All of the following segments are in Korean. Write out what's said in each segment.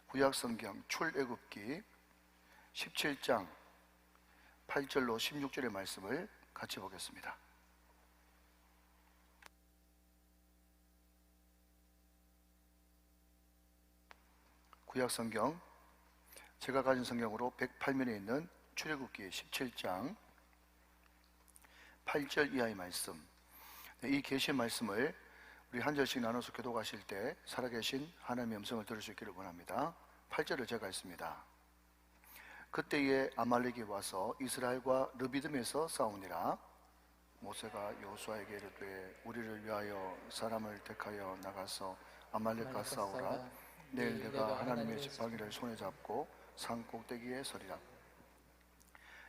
구약성경 출애굽기 17장 8절로 16절의 말씀을 같이 보겠습니다. 구약성경, 제가 가진 성경으로 108면에 있는 출애굽기 17장 8절 이하의 말씀, 이 계시의 말씀을 우리 한 절씩 나눠서 교독하실 때 살아계신 하나님의 음성을 들을 수 있기를 원합니다. 8절을 제가 했습니다. 그때에 아말렉이 와서 이스라엘과 르비딤에서 싸우니라. 모세가 여호수아에게 이르되 우리를 위하여 사람을 택하여 나가서 아말렉과 싸우라. 내일 내가 하나님의 지팡이를 손에 잡고 산 꼭대기에 서리라.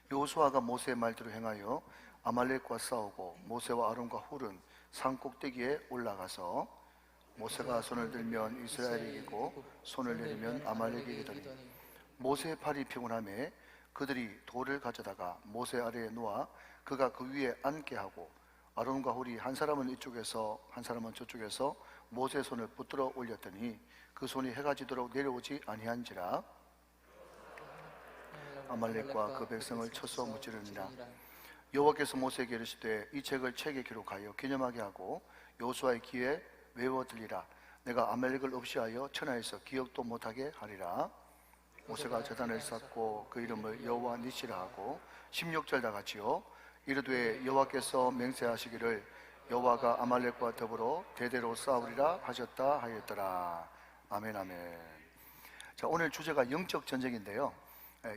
여호수아가 모세의 말대로 행하여 아말렉과 싸우고 모세와 아론과 훌은 산 꼭대기에 올라가서 모세가 손을 들면 이스라엘이 이기고 손을 내리면 아말렉이 이기더니 모세의 팔이 피곤하매 그들이 돌을 가져다가 모세 아래에 놓아 그가 그 위에 앉게 하고 아론과 훌이 한 사람은 이쪽에서 한 사람은 저쪽에서 모세의 손을 붙들어 올렸더니 그 손이 해가 지도록 내려오지 아니한지라. 아말렉과 그 백성을 쳐서 무찌르니라. 여호와께서 모세에게 이르시되 이 책을 책에 기록하여 기념하게 하고 여호수아의 귀에 외워 들리라. 내가 아말렉을 없이하여 천하에서 기억도 못하게 하리라. 모세가 제단을 쌓고 그 이름을 여호와 니시라 하고 16절 다 같이요. 이르되 여호와께서 맹세하시기를 여호와가 아말렉과 더불어 대대로 싸우리라 하셨다 하였더라. 아멘, 아멘. 자, 오늘 주제가 영적 전쟁인데요.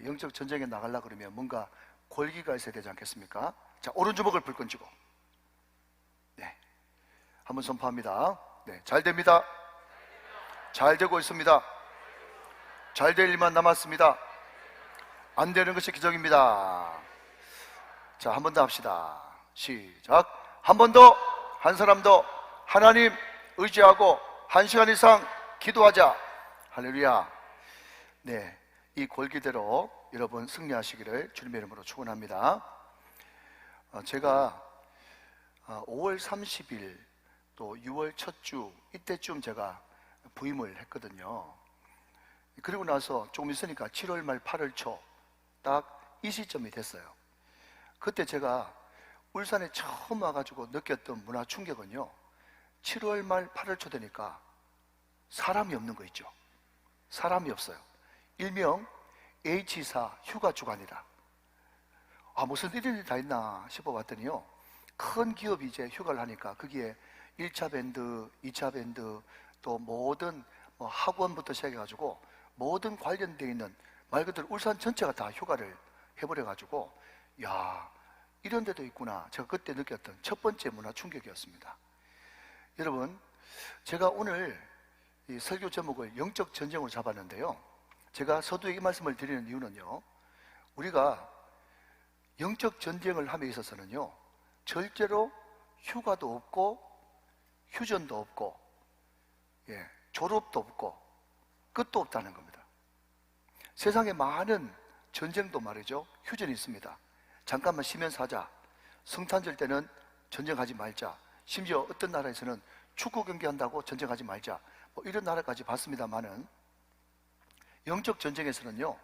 영적 전쟁에 나가려고 그러면 뭔가 골기가 있어야 되지 않겠습니까? 자, 오른주먹을 불끈 쥐고, 네, 한번 선포합니다. 네, 잘 됩니다. 잘 되고 있습니다. 잘 될 일만 남았습니다. 안 되는 것이 기적입니다. 자, 한 번 더 합시다. 시작. 한 번 더, 한 사람 더 하나님 의지하고 1시간 이상 기도하자. 할렐루야. 네, 이 골기대로 여러분 승리하시기를 주님의 이름으로 축원합니다. 제가 5월 30일 또 6월 첫 주 이때쯤 제가 부임을 했거든요. 그리고 나서 조금 있으니까 7월 말 8월 초 딱 이 시점이 됐어요. 그때 제가 울산에 처음 와가지고 느꼈던 문화 충격은요, 7월 말 8월 초 되니까 사람이 없는 거 있죠. 사람이 없어요. 일명 H사 휴가 주간이다. 무슨 일이 다 있나 싶어봤더니요, 큰 기업이 이제 휴가를 하니까 거기에 1차 밴드, 2차 밴드, 또 모든 학원부터 시작해가지고 모든 관련되어 있는 말 그대로 울산 전체가 다 휴가를 해버려가지고, 야, 이런 데도 있구나. 제가 그때 느꼈던 첫 번째 문화 충격이었습니다. 여러분, 제가 오늘 이 설교 제목을 영적 전쟁으로 잡았는데요, 제가 서두에 이 말씀을 드리는 이유는요, 우리가 영적 전쟁을 함에 있어서는요, 절대로 휴가도 없고 휴전도 없고 졸업도 없고 끝도 없다는 겁니다. 세상에 많은 전쟁도 말이죠, 휴전이 있습니다. 잠깐만 쉬면서 하자. 성탄절 때는 전쟁하지 말자. 심지어 어떤 나라에서는 축구 경기 한다고 전쟁하지 말자. 이런 나라까지 봤습니다만은, 영적 전쟁에서는요,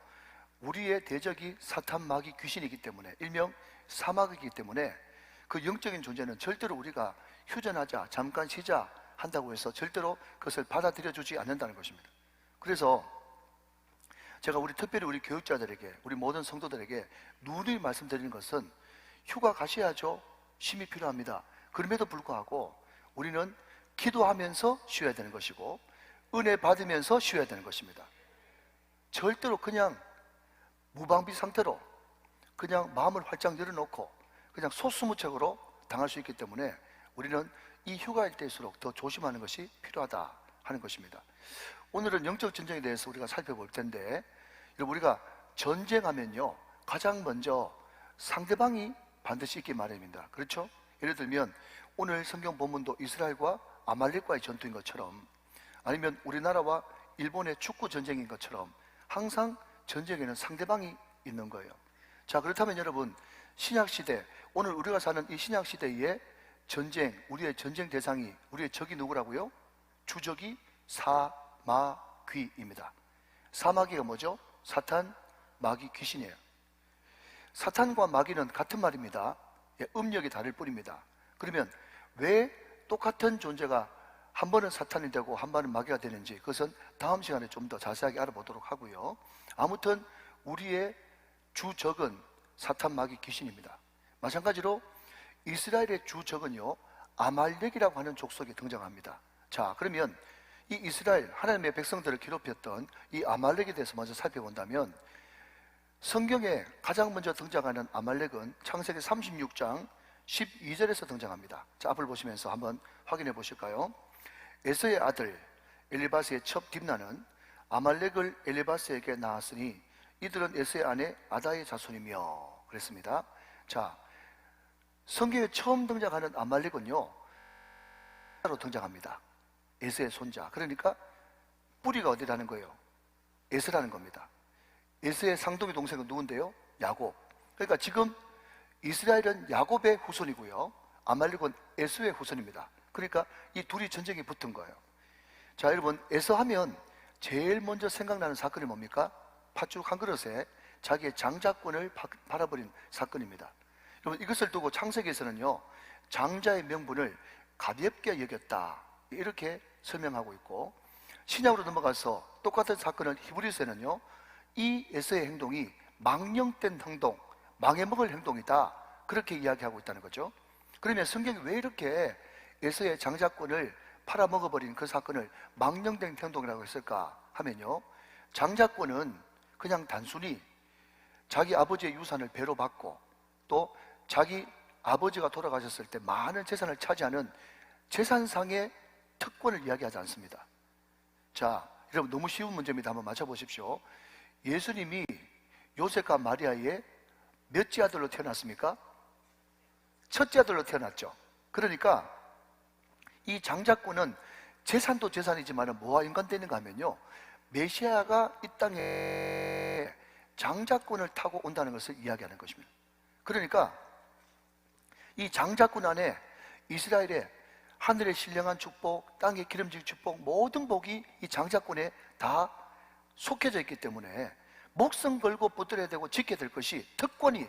우리의 대적이 사탄, 마귀, 귀신이기 때문에, 일명 사막이기 때문에 그 영적인 존재는 절대로 우리가 휴전하자, 잠깐 쉬자 한다고 해서 절대로 그것을 받아들여 주지 않는다는 것입니다. 그래서 제가 특별히 우리 교육자들에게, 우리 모든 성도들에게 누누이 말씀드리는 것은, 휴가 가셔야죠. 쉼이 필요합니다. 그럼에도 불구하고 우리는 기도하면서 쉬어야 되는 것이고 은혜 받으면서 쉬어야 되는 것입니다. 절대로 그냥 무방비 상태로 그냥 마음을 활짝 열어놓고 그냥 소수무책으로 당할 수 있기 때문에 우리는 이 휴가일 때일수록 더 조심하는 것이 필요하다 하는 것입니다. 오늘은 영적 전쟁에 대해서 우리가 살펴볼 텐데, 여러분, 우리가 전쟁하면요, 가장 먼저 상대방이 반드시 있기 마련입니다. 그렇죠? 예를 들면 오늘 성경 본문도 이스라엘과 아말렉과의 전투인 것처럼, 아니면 우리나라와 일본의 축구 전쟁인 것처럼 항상 전쟁에는 상대방이 있는 거예요. 자, 그렇다면 여러분, 신약시대, 오늘 우리가 사는 이 신약시대의 전쟁, 우리의 전쟁 대상이, 우리의 적이 누구라고요? 주적이 사마귀입니다. 사마귀가 뭐죠? 사탄, 마귀, 귀신이에요. 사탄과 마귀는 같은 말입니다. 음력이 다를 뿐입니다. 그러면 왜 똑같은 존재가 한 번은 사탄이 되고 한 번은 마귀가 되는지, 그것은 다음 시간에 좀 더 자세하게 알아보도록 하고요. 아무튼 우리의 주적은 사탄, 마귀, 귀신입니다. 마찬가지로 이스라엘의 주적은요, 아말렉이라고 하는 족속이 등장합니다. 자, 그러면 이 이스라엘, 하나님의 백성들을 괴롭혔던 이 아말렉에 대해서 먼저 살펴본다면, 성경에 가장 먼저 등장하는 아말렉은 창세기 36장 12절에서 등장합니다. 자, 앞을 보시면서 한번 확인해 보실까요? 에서의 아들 엘리바스의 첩 딥나는 아말렉을 엘리바스에게 낳았으니 이들은 에서의 아내 아다의 자손이며, 그랬습니다. 자, 성경에 처음 등장하는 아말렉은요, 로 등장합니다. 에서의 손자. 그러니까 뿌리가 어디라는 거예요? 에서라는 겁니다. 에서의 상동이 동생은 누군데요? 야곱. 그러니까 지금 이스라엘은 야곱의 후손이고요, 아말렉은 에서의 후손입니다. 그러니까 이 둘이 전쟁이 붙은 거예요. 자, 여러분, 에서 하면 제일 먼저 생각나는 사건이 뭡니까? 팥죽 한 그릇에 자기의 장자권을 팔아버린 사건입니다. 여러분, 이것을 두고 창세기에서는요, 장자의 명분을 가볍게 여겼다, 이렇게 설명하고 있고, 신약으로 넘어가서 똑같은 사건을 히브리서에는요, 이 에서의 행동이 망령된 행동, 망해먹을 행동이다, 그렇게 이야기하고 있다는 거죠. 그러면 성경이 왜 이렇게 에서의 장자권을 팔아먹어버린 그 사건을 망령된 행동이라고 했을까 하면요, 장자권은 그냥 단순히 자기 아버지의 유산을 배로 받고 또 자기 아버지가 돌아가셨을 때 많은 재산을 차지하는 재산상의 특권을 이야기하지 않습니다. 자, 여러분, 너무 쉬운 문제입니다. 한번 맞춰보십시오. 예수님이 요셉과 마리아의 몇째 아들로 태어났습니까? 첫째 아들로 태어났죠. 그러니까 이 장자권은 재산도 재산이지만 뭐와 연관되는가 하면요, 메시아가 이 땅에 장자권을 타고 온다는 것을 이야기하는 것입니다. 그러니까 이 장자권 안에 이스라엘의 하늘의 신령한 축복, 땅의 기름진 축복, 모든 복이 이 장자권에 다 속해져 있기 때문에 목숨 걸고 붙들어야 되고 지켜야 될 것이 특권이,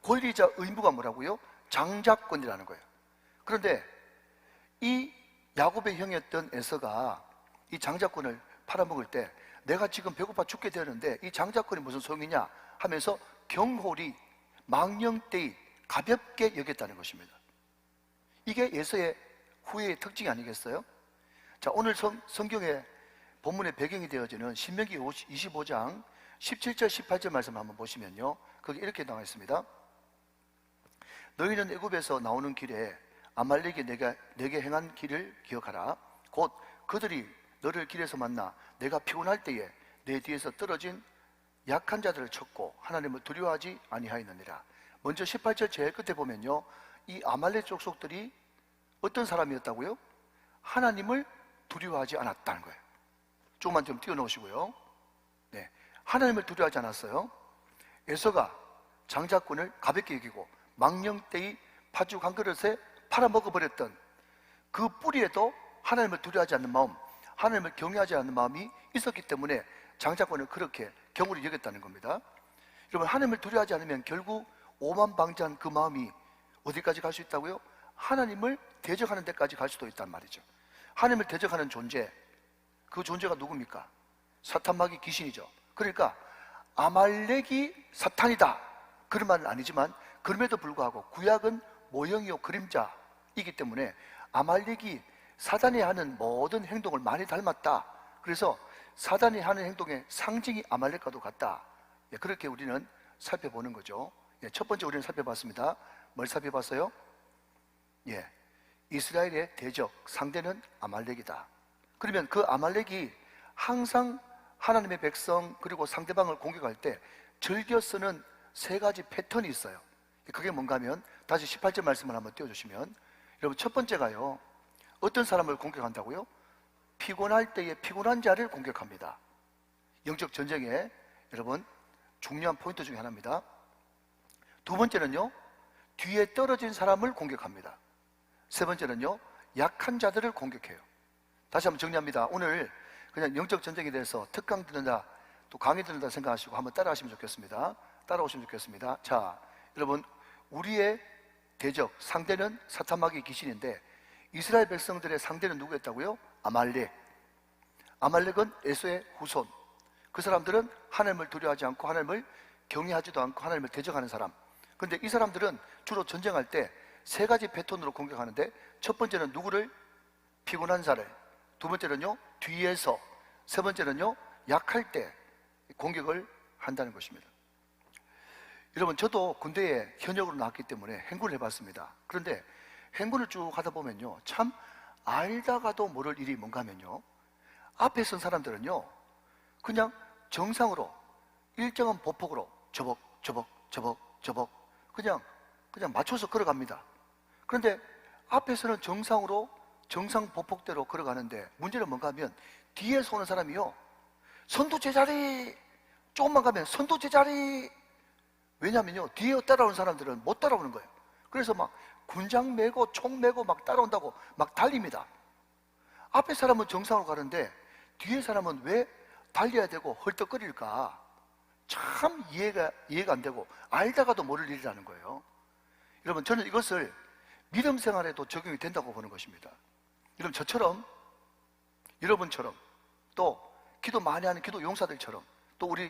권리자 의무가 뭐라고요? 장자권이라는 거예요. 그런데 이 야곱의 형이었던 에서가 이 장자권을 팔아먹을 때 내가 지금 배고파 죽게 되었는데 이 장자권이 무슨 소용이냐 하면서 경홀히 망령되이 가볍게 여겼다는 것입니다. 이게 에서의 후회의 특징이 아니겠어요? 자, 오늘 성경의 본문의 배경이 되어지는 신명기 25장 17절 18절 말씀 한번 보시면요, 거기 이렇게 나와 있습니다. 너희는 애굽에서 나오는 길에 아말렉이 내게 행한 길을 기억하라. 곧 그들이 너를 길에서 만나 내가 피곤할 때에 내 뒤에서 떨어진 약한 자들을 쳤고 하나님을 두려워하지 아니하였느니라. 먼저 18절 제일 끝에 보면요, 이 아말렉 족속들이 어떤 사람이었다고요? 하나님을 두려워하지 않았다는 거예요. 조금만 좀 띄워놓으시고요. 네, 하나님을 두려워하지 않았어요. 에서가 장자권을 가볍게 여기고 망령되이 팥죽 한 그릇에 팔아먹어버렸던 그 뿌리에도 하나님을 두려워하지 않는 마음, 하나님을 경외하지 않는 마음이 있었기 때문에 장자권을 그렇게 경홀히 여겼다는 겁니다. 여러분, 하나님을 두려워하지 않으면 결국 오만방자한 그 마음이 어디까지 갈 수 있다고요? 하나님을 대적하는 데까지 갈 수도 있단 말이죠. 하나님을 대적하는 존재, 그 존재가 누굽니까? 사탄, 마귀, 귀신이죠. 그러니까 아말렉이 사탄이다, 그런 말은 아니지만 그럼에도 불구하고 구약은 모형이요 그림자이기 때문에 아말렉이 사단이 하는 모든 행동을 많이 닮았다. 그래서 사단이 하는 행동의 상징이 아말렉과도 같다. 그렇게 우리는 살펴보는 거죠. 첫 번째 우리는 살펴봤습니다. 뭘 살펴봤어요? 이스라엘의 대적 상대는 아말렉이다. 그러면 그 아말렉이 항상 하나님의 백성 그리고 상대방을 공격할 때 즐겨 쓰는 세 가지 패턴이 있어요. 그게 뭔가 하면 다시 18절 말씀을 한번 띄워주시면, 여러분, 첫 번째가요, 어떤 사람을 공격한다고요? 피곤할 때에 피곤한 자를 공격합니다. 영적 전쟁에 여러분 중요한 포인트 중에 하나입니다. 두 번째는요, 뒤에 떨어진 사람을 공격합니다. 세 번째는요, 약한 자들을 공격해요. 다시 한번 정리합니다. 오늘 그냥 영적 전쟁에 대해서 특강 듣는 자 또 강의 듣는다 생각하시고 한번 따라하시면 좋겠습니다. 따라오시면 좋겠습니다. 자, 여러분, 우리의 대적 상대는 사탄마귀 귀신인데 이스라엘 백성들의 상대는 누구였다고요? 아말렉. 아말렉은 에서의 후손. 그 사람들은 하나님을 두려워하지 않고 하나님을 경외하지도 않고 하나님을 대적하는 사람. 그런데 이 사람들은 주로 전쟁할 때 세 가지 패턴으로 공격하는데, 첫 번째는 누구를? 피곤한 자를. 두 번째는요, 뒤에서. 세 번째는요, 약할 때 공격을 한다는 것입니다. 여러분, 저도 군대에 현역으로 나왔기 때문에 행군을 해봤습니다. 그런데 행군을 쭉 하다 보면요, 참 알다가도 모를 일이 뭔가 하면요, 앞에 선 사람들은요 그냥 정상으로 일정한 보폭으로 저벅 그냥 맞춰서 걸어갑니다. 그런데 앞에서는 정상으로 정상 보폭대로 걸어가는데, 문제는 뭔가 하면 뒤에서 오는 사람이요, 선두 제자리, 조금만 가면 선두 제자리. 왜냐면요, 뒤에 따라오는 사람들은 못 따라오는 거예요. 그래서 막 군장 메고 총 메고 막 따라온다고 막 달립니다. 앞에 사람은 정상으로 가는데 뒤에 사람은 왜 달려야 되고 헐떡거릴까? 참 이해가 안 되고 알다가도 모를 일이라는 거예요. 여러분, 저는 이것을 믿음 생활에도 적용이 된다고 보는 것입니다. 여러분, 저처럼, 여러분처럼, 또 기도 많이 하는 기도 용사들처럼, 또 우리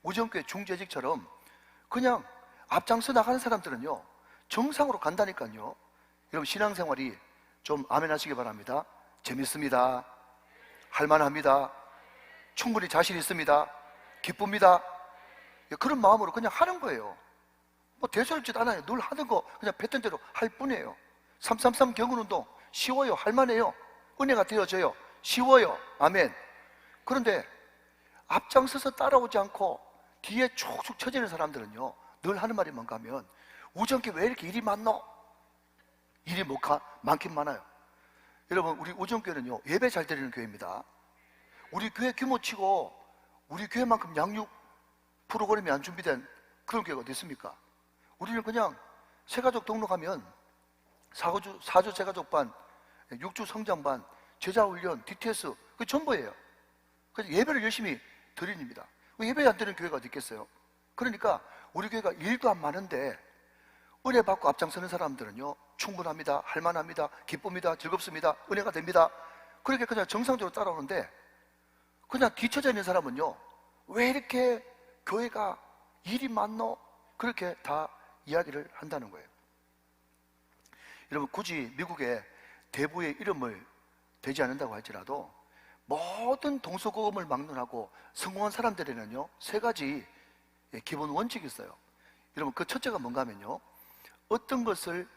우정교회 중재직처럼 그냥 앞장서 나가는 사람들은요 정상으로 간다니까요. 여러분, 신앙생활이 좀 아멘 하시기 바랍니다. 재밌습니다. 할만합니다. 충분히 자신 있습니다. 기쁩니다. 그런 마음으로 그냥 하는 거예요. 뭐 대수롭지도 않아요. 늘 하던 거 그냥 패턴대로 할 뿐이에요. 333 경운운동 쉬워요. 할만해요. 은혜가 되어져요. 쉬워요. 아멘. 그런데 앞장서서 따라오지 않고 뒤에 축축 처지는 사람들은요 늘 하는 말이 뭔가 하면, 우정교회 왜 이렇게 일이 많노? 일이 많긴 많아요. 여러분, 우리 우정교회는요 예배 잘 드리는 교회입니다. 우리 교회 규모치고 우리 교회만큼 양육 프로그램이 안 준비된 그런 교회가 어디 있습니까? 우리는 그냥 새가족 등록하면 4주 새가족반, 6주 성장반, 제자훈련, DTS 그게 전부예요. 그래서 예배를 열심히 드립니다. 예배 안 드리는 교회가 어디 있겠어요? 그러니까 우리 교회가 일도 안 많은데 은혜 받고 앞장서는 사람들은요 충분합니다, 할만합니다, 기쁩니다, 즐겁습니다, 은혜가 됩니다. 그렇게 그냥 정상적으로 따라오는데, 그냥 뒤처져 있는 사람은요 왜 이렇게 교회가 일이 많노? 그렇게 다 이야기를 한다는 거예요. 여러분, 굳이 미국의 대부의 이름을 대지 않는다고 할지라도 모든 동서고금을 막론하고 성공한 사람들에는요 세 가지 기본 원칙이 있어요. 여러분, 그 첫째가 뭔가 하면요, 어떤 것을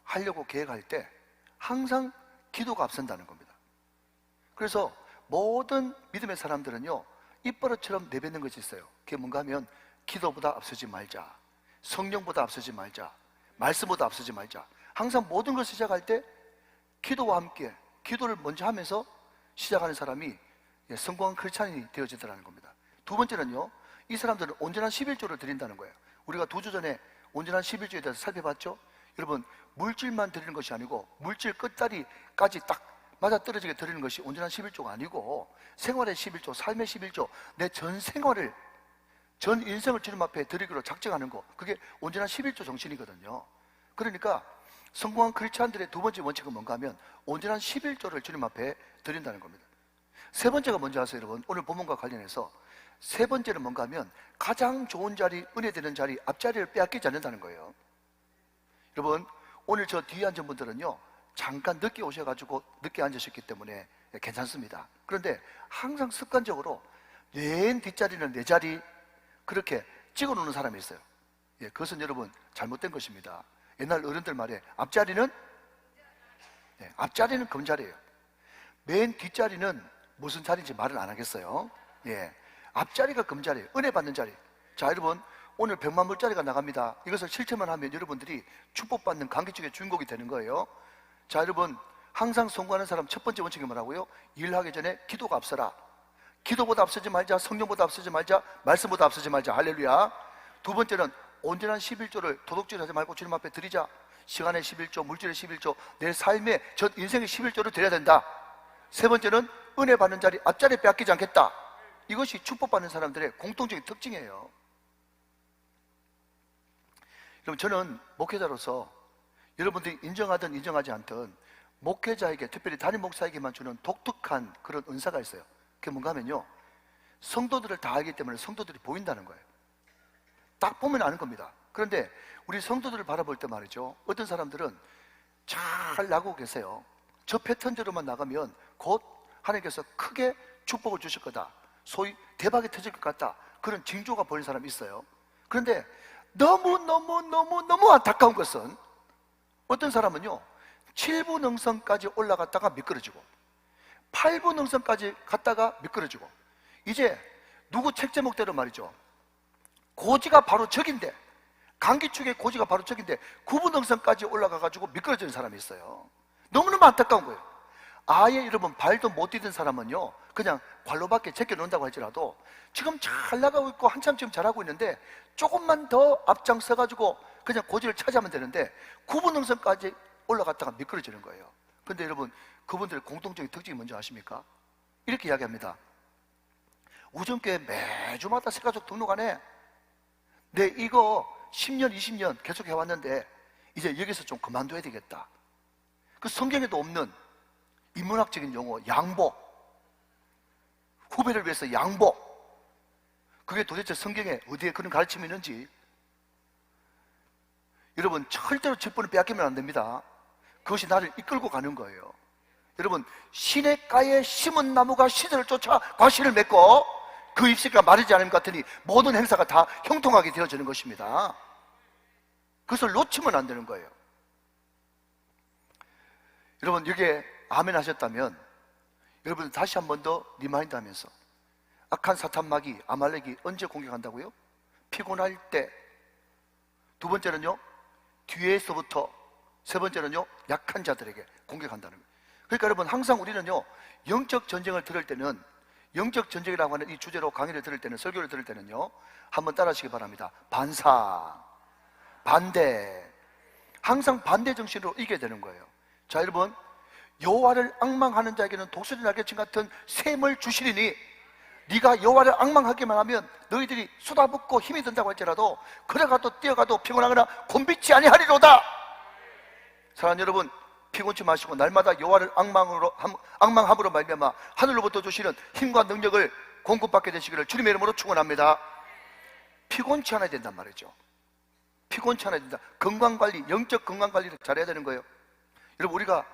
하려고 계획할 때 항상 기도가 앞선다는 겁니다. 그래서 모든 믿음의 사람들은요 입버릇처럼 내뱉는 것이 있어요. 그게 뭔가 하면 기도보다 앞서지 말자, 성령보다 앞서지 말자, 말씀보다 앞서지 말자. 항상 모든 것을 시작할 때 기도와 함께 기도를 먼저 하면서 시작하는 사람이 성공한 크리스찬이 되어지더라는 겁니다. 두 번째는요, 이 사람들은 온전한 11조를 드린다는 거예요. 우리가 2주 전에 온전한 11조에 대해서 살펴봤죠? 여러분, 물질만 드리는 것이 아니고 물질 끝다리까지 딱 맞아떨어지게 드리는 것이 온전한 11조가 아니고, 생활의 11조, 삶의 11조, 내 전 생활을, 전 인생을 주님 앞에 드리기로 작정하는 거, 그게 온전한 11조 정신이거든요. 그러니까 성공한 크리스찬들의 두 번째 원칙은 뭔가 하면 온전한 11조를 주님 앞에 드린다는 겁니다. 세 번째가 뭔지 아세요, 여러분? 오늘 본문과 관련해서 세 번째는 뭔가 하면 가장 좋은 자리, 은혜 되는 자리, 앞자리를 빼앗기지 않는다는 거예요. 여러분, 오늘 저 뒤에 앉은 분들은요 잠깐 늦게 오셔가지고 늦게 앉으셨기 때문에 괜찮습니다. 그런데 항상 습관적으로 맨 뒷자리는 내 자리 그렇게 찍어 놓는 사람이 있어요. 그것은 여러분 잘못된 것입니다. 옛날 어른들 말에 앞자리는 앞자리는 금자리예요. 맨 뒷자리는 무슨 자리인지 말은 안 하겠어요. 앞자리가 금자리예요. 은혜 받는 자리. 자, 여러분, 오늘 100만 불짜리가 나갑니다. 이것을 실천만 하면 여러분들이 축복받는 관계적인 주인공이 되는 거예요. 자, 여러분, 항상 성공하는 사람 첫 번째 원칙이 뭐라고요? 일하기 전에 기도가 앞서라. 기도보다 앞서지 말자, 성령보다 앞서지 말자, 말씀보다 앞서지 말자. 할렐루야. 두 번째는 온전한 11조를 도둑질하지 말고 주님 앞에 드리자. 시간의 11조, 물질의 11조, 내 삶의 전 인생의 11조를 드려야 된다. 세 번째는 은혜 받는 자리, 앞자리에 빼앗기지 않겠다. 이것이 축복받는 사람들의 공통적인 특징이에요. 여러분, 저는 목회자로서 여러분들이 인정하든 인정하지 않든 목회자에게, 특별히 담임 목사에게만 주는 독특한 그런 은사가 있어요. 그게 뭔가 하면요, 성도들을 다 알기 때문에 성도들이 보인다는 거예요. 딱 보면 아는 겁니다. 그런데 우리 성도들을 바라볼 때 말이죠, 어떤 사람들은 잘 나가고 계세요. 저 패턴대로만 나가면 곧 하나님께서 크게 축복을 주실 거다, 소위 대박이 터질 것 같다, 그런 징조가 보이는 사람이 있어요. 그런데 너무 안타까운 것은 어떤 사람은요 7부 능선까지 올라갔다가 미끄러지고 8부 능선까지 갔다가 미끄러지고, 이제 누구 책 제목대로 말이죠, 고지가 바로 저긴데, 강기축의 고지가 바로 저긴데 9부 능선까지 올라가가지고 미끄러지는 사람이 있어요. 너무너무 안타까운 거예요. 아예 여러분 발도 못 디딘 사람은요 그냥 관로밖에 제껴놓는다고 할지라도 지금 잘 나가고 있고 한참 지금 잘하고 있는데 조금만 더 앞장서가지고 그냥 고지를 차지하면 되는데 9부 능선까지 올라갔다가 미끄러지는 거예요. 근데 여러분, 그분들의 공통적인 특징이 뭔지 아십니까? 이렇게 이야기합니다. 우정교회 매주마다 새가족 등록안에 내 이거 10년 20년 계속 해왔는데 이제 여기서 좀 그만둬야 되겠다. 그 성경에도 없는 인문학적인 용어 양보, 후배를 위해서 양보, 그게 도대체 성경에 어디에 그런 가르침이 있는지 여러분 절대로 7번을 빼앗기면 안 됩니다. 그것이 나를 이끌고 가는 거예요. 여러분, 시냇가에 심은 나무가 시들을 쫓아 과실을 맺고 그 잎새가 마르지 않은 것 같으니 모든 행사가 다 형통하게 되어지는 것입니다. 그것을 놓치면 안 되는 거예요. 여러분, 여기에 아멘 하셨다면 여러분 다시 한 번 더 리마인드 하면서, 악한 사탄마귀 아말렉이 언제 공격한다고요? 피곤할 때. 두 번째는요 뒤에서부터. 세 번째는요 약한 자들에게 공격한다는 거예요. 그러니까 여러분, 항상 우리는요 영적 전쟁을 들을 때는, 영적 전쟁이라고 하는 이 주제로 강의를 들을 때는, 설교를 들을 때는요 한번 따라하시기 바랍니다. 반사, 반대, 항상 반대 정신으로 이겨야 되는 거예요. 자 여러분, 여호와를 앙망하는 자에게는 독수리 날개침 같은 샘을 주시리니, 네가 여호와를 앙망하기만 하면 너희들이 쏟아붓고 힘이 든다고 할지라도 걸어가도 뛰어가도 피곤하거나 곤비치 아니하리로다. 사랑하는 여러분, 피곤치 마시고 날마다 여호와를 앙망함으로 말미암아 하늘로부터 주시는 힘과 능력을 공급받게 되시기를 주님의 이름으로 축원합니다. 피곤치 않아야 된단 말이죠. 피곤치 않아야 된다. 건강관리, 영적 건강관리를 잘해야 되는 거예요. 여러분, 우리가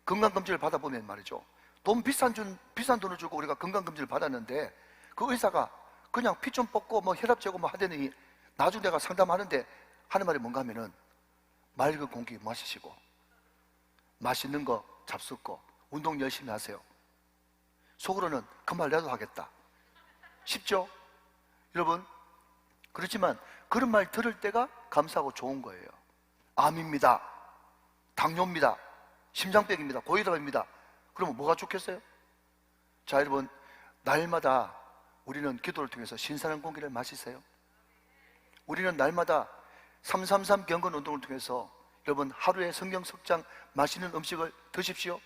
건강검진을 받아보면 말이죠, 돈 비싼 돈을 주고 우리가 건강검진을 받았는데 그 의사가 그냥 피 좀 뽑고 뭐 혈압 재고 뭐 하더니 나중에 내가 상담하는데 하는 말이 뭔가 하면은, 맑은 공기 마시시고 맛있는 거 잡숫고 운동 열심히 하세요. 속으로는 그 말 나도 하겠다. 쉽죠? 여러분, 그렇지만 그런 말 들을 때가 감사하고 좋은 거예요. 암입니다, 당뇨입니다, 심장병입니다, 고혈압입니다. 그러면 뭐가 좋겠어요? 자 여러분, 날마다 우리는 기도를 통해서 신선한 공기를 마시세요. 우리는 날마다 333 경건 운동을 통해서 여러분 하루에 성경 석장 맛있는 음식을 드십시오.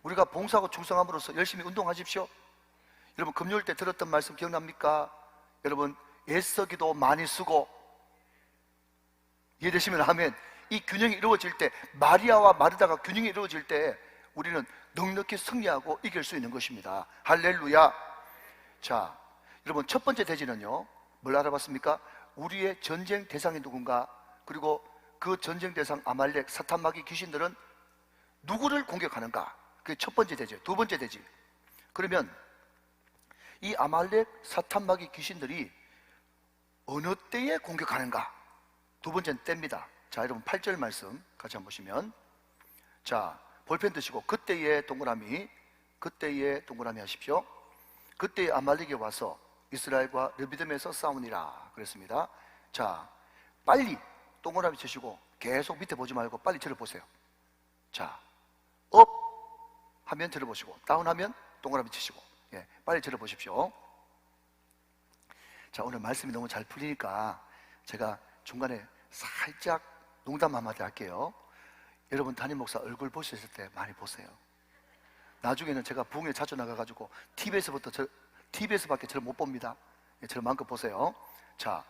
우리가 봉사하고 충성함으로써 열심히 운동하십시오. 여러분, 금요일 때 들었던 말씀 기억납니까? 여러분, 애써 기도 많이 쓰고, 이해되시면 아멘. 이 균형이 이루어질 때, 마리아와 마르다가 균형이 이루어질 때 우리는 넉넉히 승리하고 이길 수 있는 것입니다. 할렐루야. 자 여러분, 첫 번째 대지는요 뭘 알아봤습니까? 우리의 전쟁 대상이 누군가, 그리고 그 전쟁 대상 아말렉, 사탄마귀 귀신들은 누구를 공격하는가? 그게 첫 번째 대지. 두 번째 대지, 그러면 이 아말렉, 사탄마귀 귀신들이 어느 때에 공격하는가? 두 번째는 때입니다. 자 여러분, 8절 말씀 같이 한번 보시면, 자 볼펜 드시고 그때의 동그라미, 그때의 동그라미 하십시오. 그때의 아말렉이 와서 이스라엘과 르비딤에서 싸우니라 그랬습니다. 자 빨리 동그라미 치시고 계속 밑에 보지 말고 빨리 저를 보세요. 자 업 하면 저를 보시고, 다운 하면 동그라미 치시고, 예, 빨리 저를 보십시오. 자 오늘 말씀이 너무 잘 풀리니까 제가 중간에 살짝 농담 한마디 할게요. 여러분, 담임 목사 얼굴 보셨을 때 많이 보세요. 나중에는 제가 부흥에 자주 나가가지고 TV에서부터 TV에서밖에 저를 못 봅니다. 저를 마음껏 보세요. 자,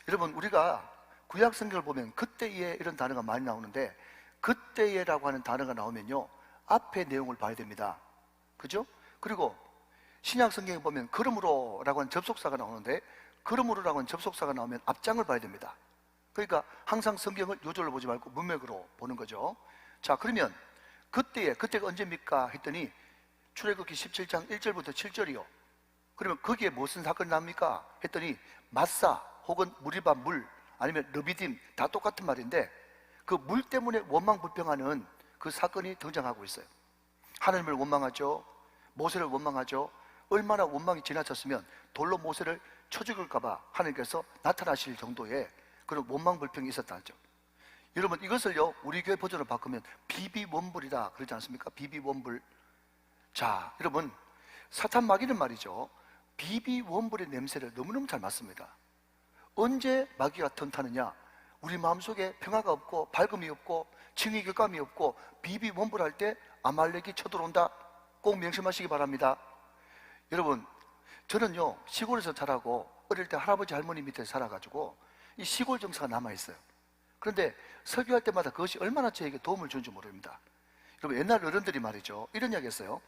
여러분, 우리가 구약 성경을 보면 그때에 이런 단어가 많이 나오는데, 그때에라고 하는 단어가 나오면요, 앞에 내용을 봐야 됩니다. 그죠? 그리고 신약 성경에 보면 그러므로라고 하는 접속사가 나오는데, 그러므로라고 하는 접속사가 나오면 앞장을 봐야 됩니다. 그러니까 항상 성경을 요절로 보지 말고 문맥으로 보는 거죠. 자, 그러면 그때가 언제입니까? 했더니 출애굽기 17장 1절부터 7절이요. 그러면 거기에 무슨 사건이 납니까? 했더니 마사 혹은 무리바 물, 아니면 르비딤, 다 똑같은 말인데 그 물 때문에 원망불평하는 그 사건이 등장하고 있어요. 하나님을 원망하죠. 모세를 원망하죠. 얼마나 원망이 지나쳤으면 돌로 모세를 쳐 죽일까 봐 하나님께서 나타나실 정도의 그런 원망불평이 있었다죠. 여러분, 이것을요 우리 교회 버전으로 바꾸면 비비원불이다 그러지 않습니까? 비비원불. 자, 여러분, 사탄 마귀는 말이죠, 비비원불의 냄새를 너무너무 잘 맡습니다. 언제 마귀가 턴타느냐? 우리 마음속에 평화가 없고 밝음이 없고 칭의 격감이 없고 비비원불할 때 아말렉이 쳐들어온다. 꼭 명심하시기 바랍니다. 여러분, 저는요 시골에서 자라고 어릴 때 할아버지 할머니 밑에 살아가지고 이 시골 정서가 남아있어요. 그런데 설교할 때마다 그것이 얼마나 저에게 도움을 주는지 모릅니다. 여러분, 옛날 어른들이 말이죠, 이런 이야기 했어요.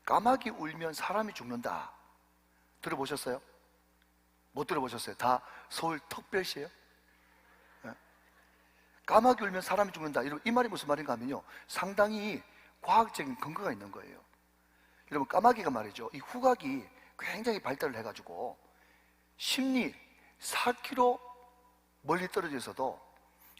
까마귀 울면 사람이 죽는다. 들어보셨어요? 못 들어보셨어요? 다 서울 특별시예요? 네. 까마귀 울면 사람이 죽는다. 이 말이 무슨 말인가 하면요, 상당히 과학적인 근거가 있는 거예요. 여러분, 까마귀가 말이죠, 이 후각이 굉장히 발달을 해가지고 심리 4km 멀리 떨어져 있어도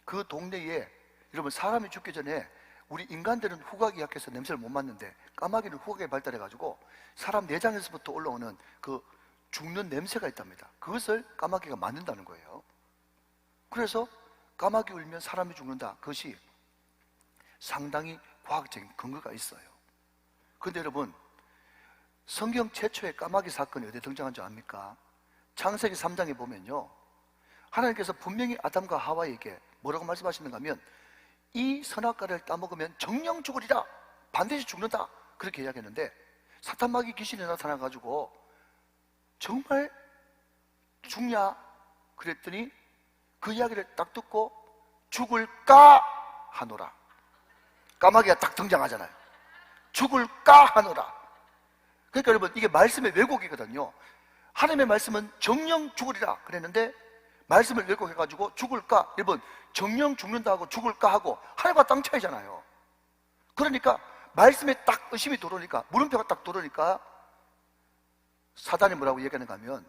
그 동네에, 여러분, 사람이 죽기 전에 우리 인간들은 후각이 약해서 냄새를 못 맡는데 까마귀는 후각이 발달해가지고 사람 내장에서부터 올라오는 그 죽는 냄새가 있답니다. 그것을 까마귀가 맡는다는 거예요. 그래서 까마귀 울면 사람이 죽는다, 그것이 상당히 과학적인 근거가 있어요. 그런데 여러분, 성경 최초의 까마귀 사건이 어디에 등장한 줄 압니까? 창세기 3장에 보면요, 하나님께서 분명히 아담과 하와에게 뭐라고 말씀하시는가 하면 이 선악과를 따먹으면 정령 죽으리라, 반드시 죽는다, 그렇게 이야기했는데 사탄 마귀 귀신이 나타나가지고 정말 죽냐 그랬더니 그 이야기를 딱 듣고 죽을까 하노라. 까마귀가 딱 등장하잖아요. 죽을까 하노라. 그러니까 여러분, 이게 말씀의 왜곡이거든요. 하나님의 말씀은 정령 죽으리라 그랬는데 말씀을 왜곡해가지고 죽을까, 여러분, 정령 죽는다 하고 죽을까 하고 하늘과 땅 차이잖아요. 그러니까 말씀에 딱 의심이 들어오니까, 물음표가 딱 들어오니까 사단이 뭐라고 얘기하는가 하면,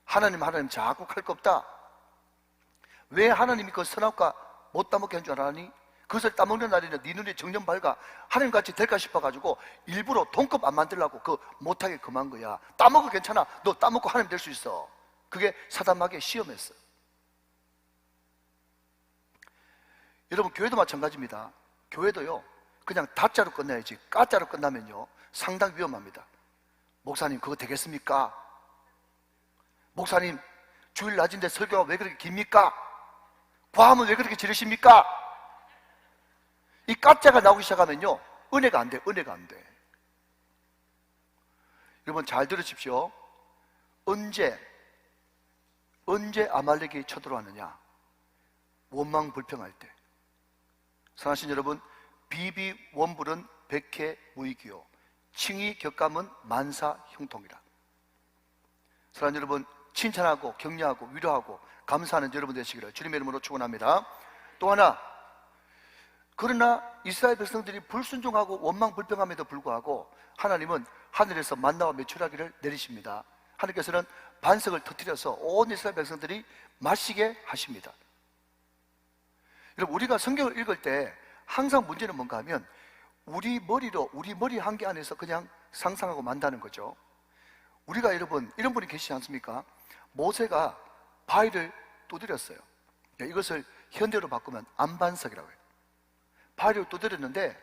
하나님 자꾸 할 거 없다. 왜 하나님이 그 선악과 못 따먹게 한 줄 알았니? 그것을 따먹는 날에는 네 눈이 정녕 밝아 하나님같이 될까 싶어가지고 일부러 돈급 안 만들려고 그 못하게 금한 거야. 따먹어 괜찮아, 너 따먹고 하나님 될 수 있어. 그게 사단 마귀의 시험이었어요. 여러분, 교회도 마찬가지입니다. 교회도요 그냥 다자로 끝나야지 까자로 끝나면요 상당히 위험합니다. 목사님, 그거 되겠습니까? 목사님, 주일 낮인데 설교가 왜 그렇게 깁니까? 과음은 왜 그렇게 지르십니까? 이 까자가 나오기 시작하면요 은혜가 안 돼. 은혜가 안 돼. 여러분, 잘 들으십시오. 언제 아말렉이 쳐들어왔느냐? 원망불평할 때. 사랑하신 여러분, 비비원불은 백해무익이요 칭의 격감은 만사형통이라. 사랑하는 여러분, 칭찬하고 격려하고 위로하고 감사하는 여러분 되시기를 주님의 이름으로 축원합니다. 또 하나, 그러나 이스라엘 백성들이 불순종하고 원망불평함에도 불구하고 하나님은 하늘에서 만나와 메추라기를 내리십니다. 하나님께서는 반석을 터뜨려서 온 이스라엘 백성들이 마시게 하십니다. 여러분, 우리가 성경을 읽을 때 항상 문제는 뭔가 하면 우리 머리 한 개 안에서 그냥 상상하고 만다는 거죠. 우리가, 여러분, 이런 분이 계시지 않습니까? 모세가 바위를 두드렸어요. 이것을 현대로 바꾸면 안반석이라고 해요. 바위를 두드렸는데,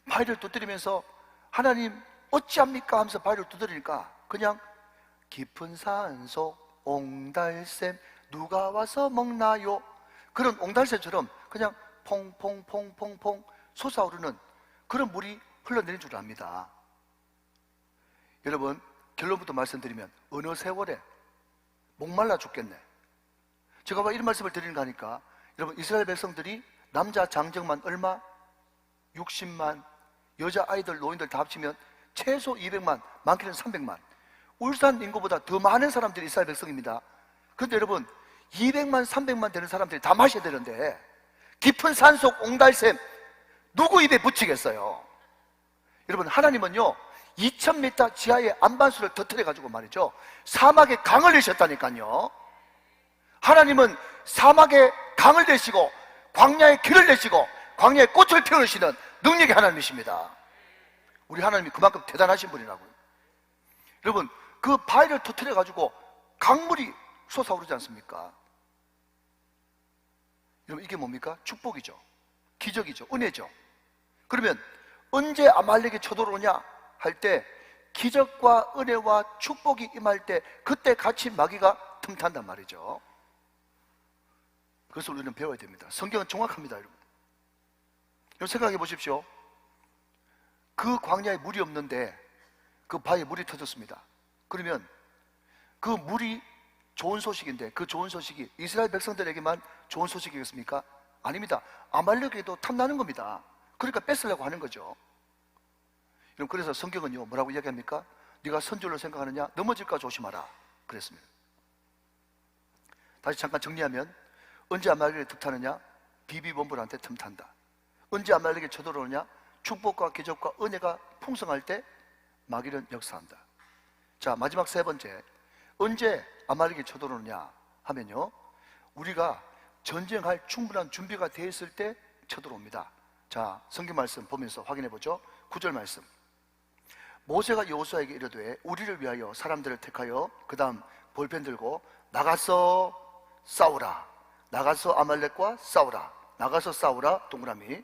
바위를 두드리면서 하나님 어찌합니까 하면서 바위를 두드리니까 그냥 깊은 산속 옹달샘 누가 와서 먹나요? 그런 옹달샘처럼 그냥 퐁퐁퐁퐁퐁 솟아오르는 그런 물이 흘러내린 줄 압니다. 여러분, 결론부터 말씀드리면 어느 세월에 목말라 죽겠네. 제가 왜 이런 말씀을 드리는 거 하니까, 여러분, 이스라엘 백성들이 남자 장정만 얼마? 60만, 여자 아이들 노인들 다 합치면 최소 200만, 많게는 300만. 울산 인구보다 더 많은 사람들이 이스라엘 백성입니다. 그런데 여러분, 200만, 300만 되는 사람들이 다 마셔야 되는데 깊은 산속 옹달샘 누구 입에 붙이겠어요? 여러분, 하나님은요 2000m 지하의 안반수를 터뜨려 가지고 말이죠, 사막에 강을 내셨다니까요. 하나님은 사막에 강을 내시고 광야에 길을 내시고 광야에 꽃을 피우시는 능력의 하나님이십니다. 우리 하나님이 그만큼 대단하신 분이라고요. 여러분, 그 바위를 터뜨려 가지고 강물이 솟아오르지 않습니까? 여러분, 이게 뭡니까? 축복이죠, 기적이죠, 은혜죠. 그러면 언제 아말렉이 쳐들어오냐 할 때, 기적과 은혜와 축복이 임할 때 그때 같이 마귀가 틈탄단 말이죠. 그것을 우리는 배워야 됩니다. 성경은 정확합니다. 여러분, 생각해 보십시오. 그 광야에 물이 없는데 그 바위에 물이 터졌습니다. 그러면 그 물이 좋은 소식인데, 그 좋은 소식이 이스라엘 백성들에게만 좋은 소식이겠습니까? 아닙니다. 아말렉에도 탐나는 겁니다. 그러니까 뺏으려고 하는 거죠. 그래서 성경은요 뭐라고 이야기합니까? 네가 선줄로 생각하느냐? 넘어질까 조심하라 그랬습니다. 다시 잠깐 정리하면, 언제 아말렉에 틈타느냐? 비비본불한테 틈탄다. 언제 아말렉에 쳐들어오느냐? 축복과 기적과 은혜가 풍성할 때 마귀는 역사한다. 자, 마지막 세 번째, 언제 아말렉이 쳐들어오느냐 하면요, 우리가 전쟁할 충분한 준비가 되어 있을 때 쳐들어옵니다. 자, 성경 말씀 보면서 확인해 보죠. 9절 말씀. 모세가 여호수아에게 이르되 우리를 위하여 사람들을 택하여 그 다음 볼펜 들고 나가서 싸우라. 나가서 아말렉과 싸우라. 나가서 싸우라. 동그라미.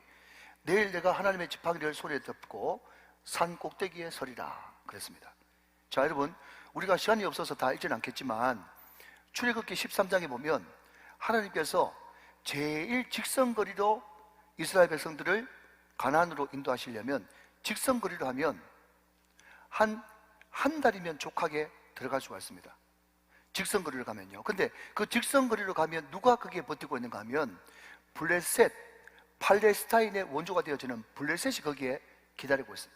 내일 내가 하나님의 지팡이를 소리에 듣고 산 꼭대기에 서리라 그랬습니다. 자, 여러분, 우리가 시간이 없어서 다 읽지는 않겠지만 출애굽기 13장에 보면 하나님께서 제일 직선거리로 이스라엘 백성들을 가나안으로 인도하시려면, 직선거리로 하면 한 달이면 족하게 들어갈 수가 있습니다. 직선거리로 가면요. 근데 그 직선거리로 가면 누가 거기에 버티고 있는가 하면 블레셋, 팔레스타인의 원조가 되어지는 블레셋이 거기에 기다리고 있어요.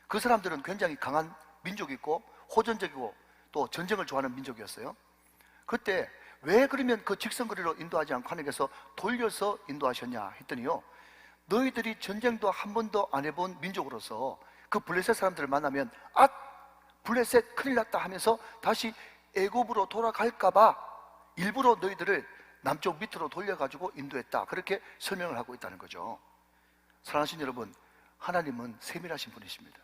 그 사람들은 굉장히 강한 민족이고 호전적이고 또 전쟁을 좋아하는 민족이었어요. 그때 왜 그러면 그 직선거리로 인도하지 않고 하나님께서 돌려서 인도하셨냐 했더니요, 너희들이 전쟁도 한 번도 안 해본 민족으로서 그 블레셋 사람들을 만나면 아, 블레셋 큰일 났다 하면서 다시 애굽으로 돌아갈까봐 일부러 너희들을 남쪽 밑으로 돌려가지고 인도했다, 그렇게 설명을 하고 있다는 거죠. 사랑하신 여러분, 하나님은 세밀하신 분이십니다.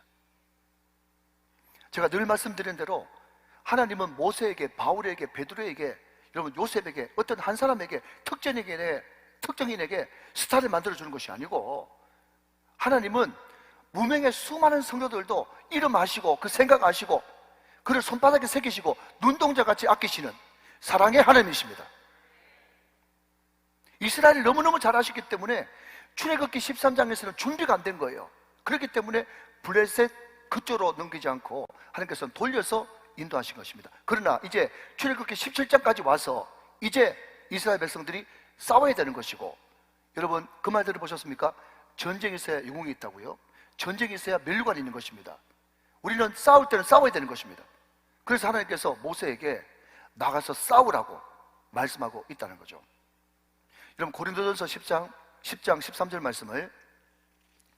제가 늘 말씀드린 대로 하나님은 모세에게, 바울에게, 베드로에게, 여러분 요셉에게, 어떤 한 사람에게, 특정인에게 스타를 만들어주는 것이 아니고, 하나님은 무명의 수많은 성도들도 이름 아시고 그 생각 아시고 그를 손바닥에 새기시고 눈동자같이 아끼시는 사랑의 하나님이십니다. 이스라엘을 너무너무 잘 아시기 때문에 출애굽기 13장에서는 준비가 안 된 거예요. 그렇기 때문에 블레셋 그쪽으로 넘기지 않고 하나님께서는 돌려서 인도하신 것입니다. 그러나 이제 출애굽기 17장까지 와서 이제 이스라엘 백성들이 싸워야 되는 것이고, 여러분 그 말 들어보셨습니까? 전쟁이 있어야 영웅이 있다고요? 전쟁이 있어야 면류관이 있는 것입니다. 우리는 싸울 때는 싸워야 되는 것입니다. 그래서 하나님께서 모세에게 나가서 싸우라고 말씀하고 있다는 거죠. 여러분 고린도전서 10장 13절 말씀을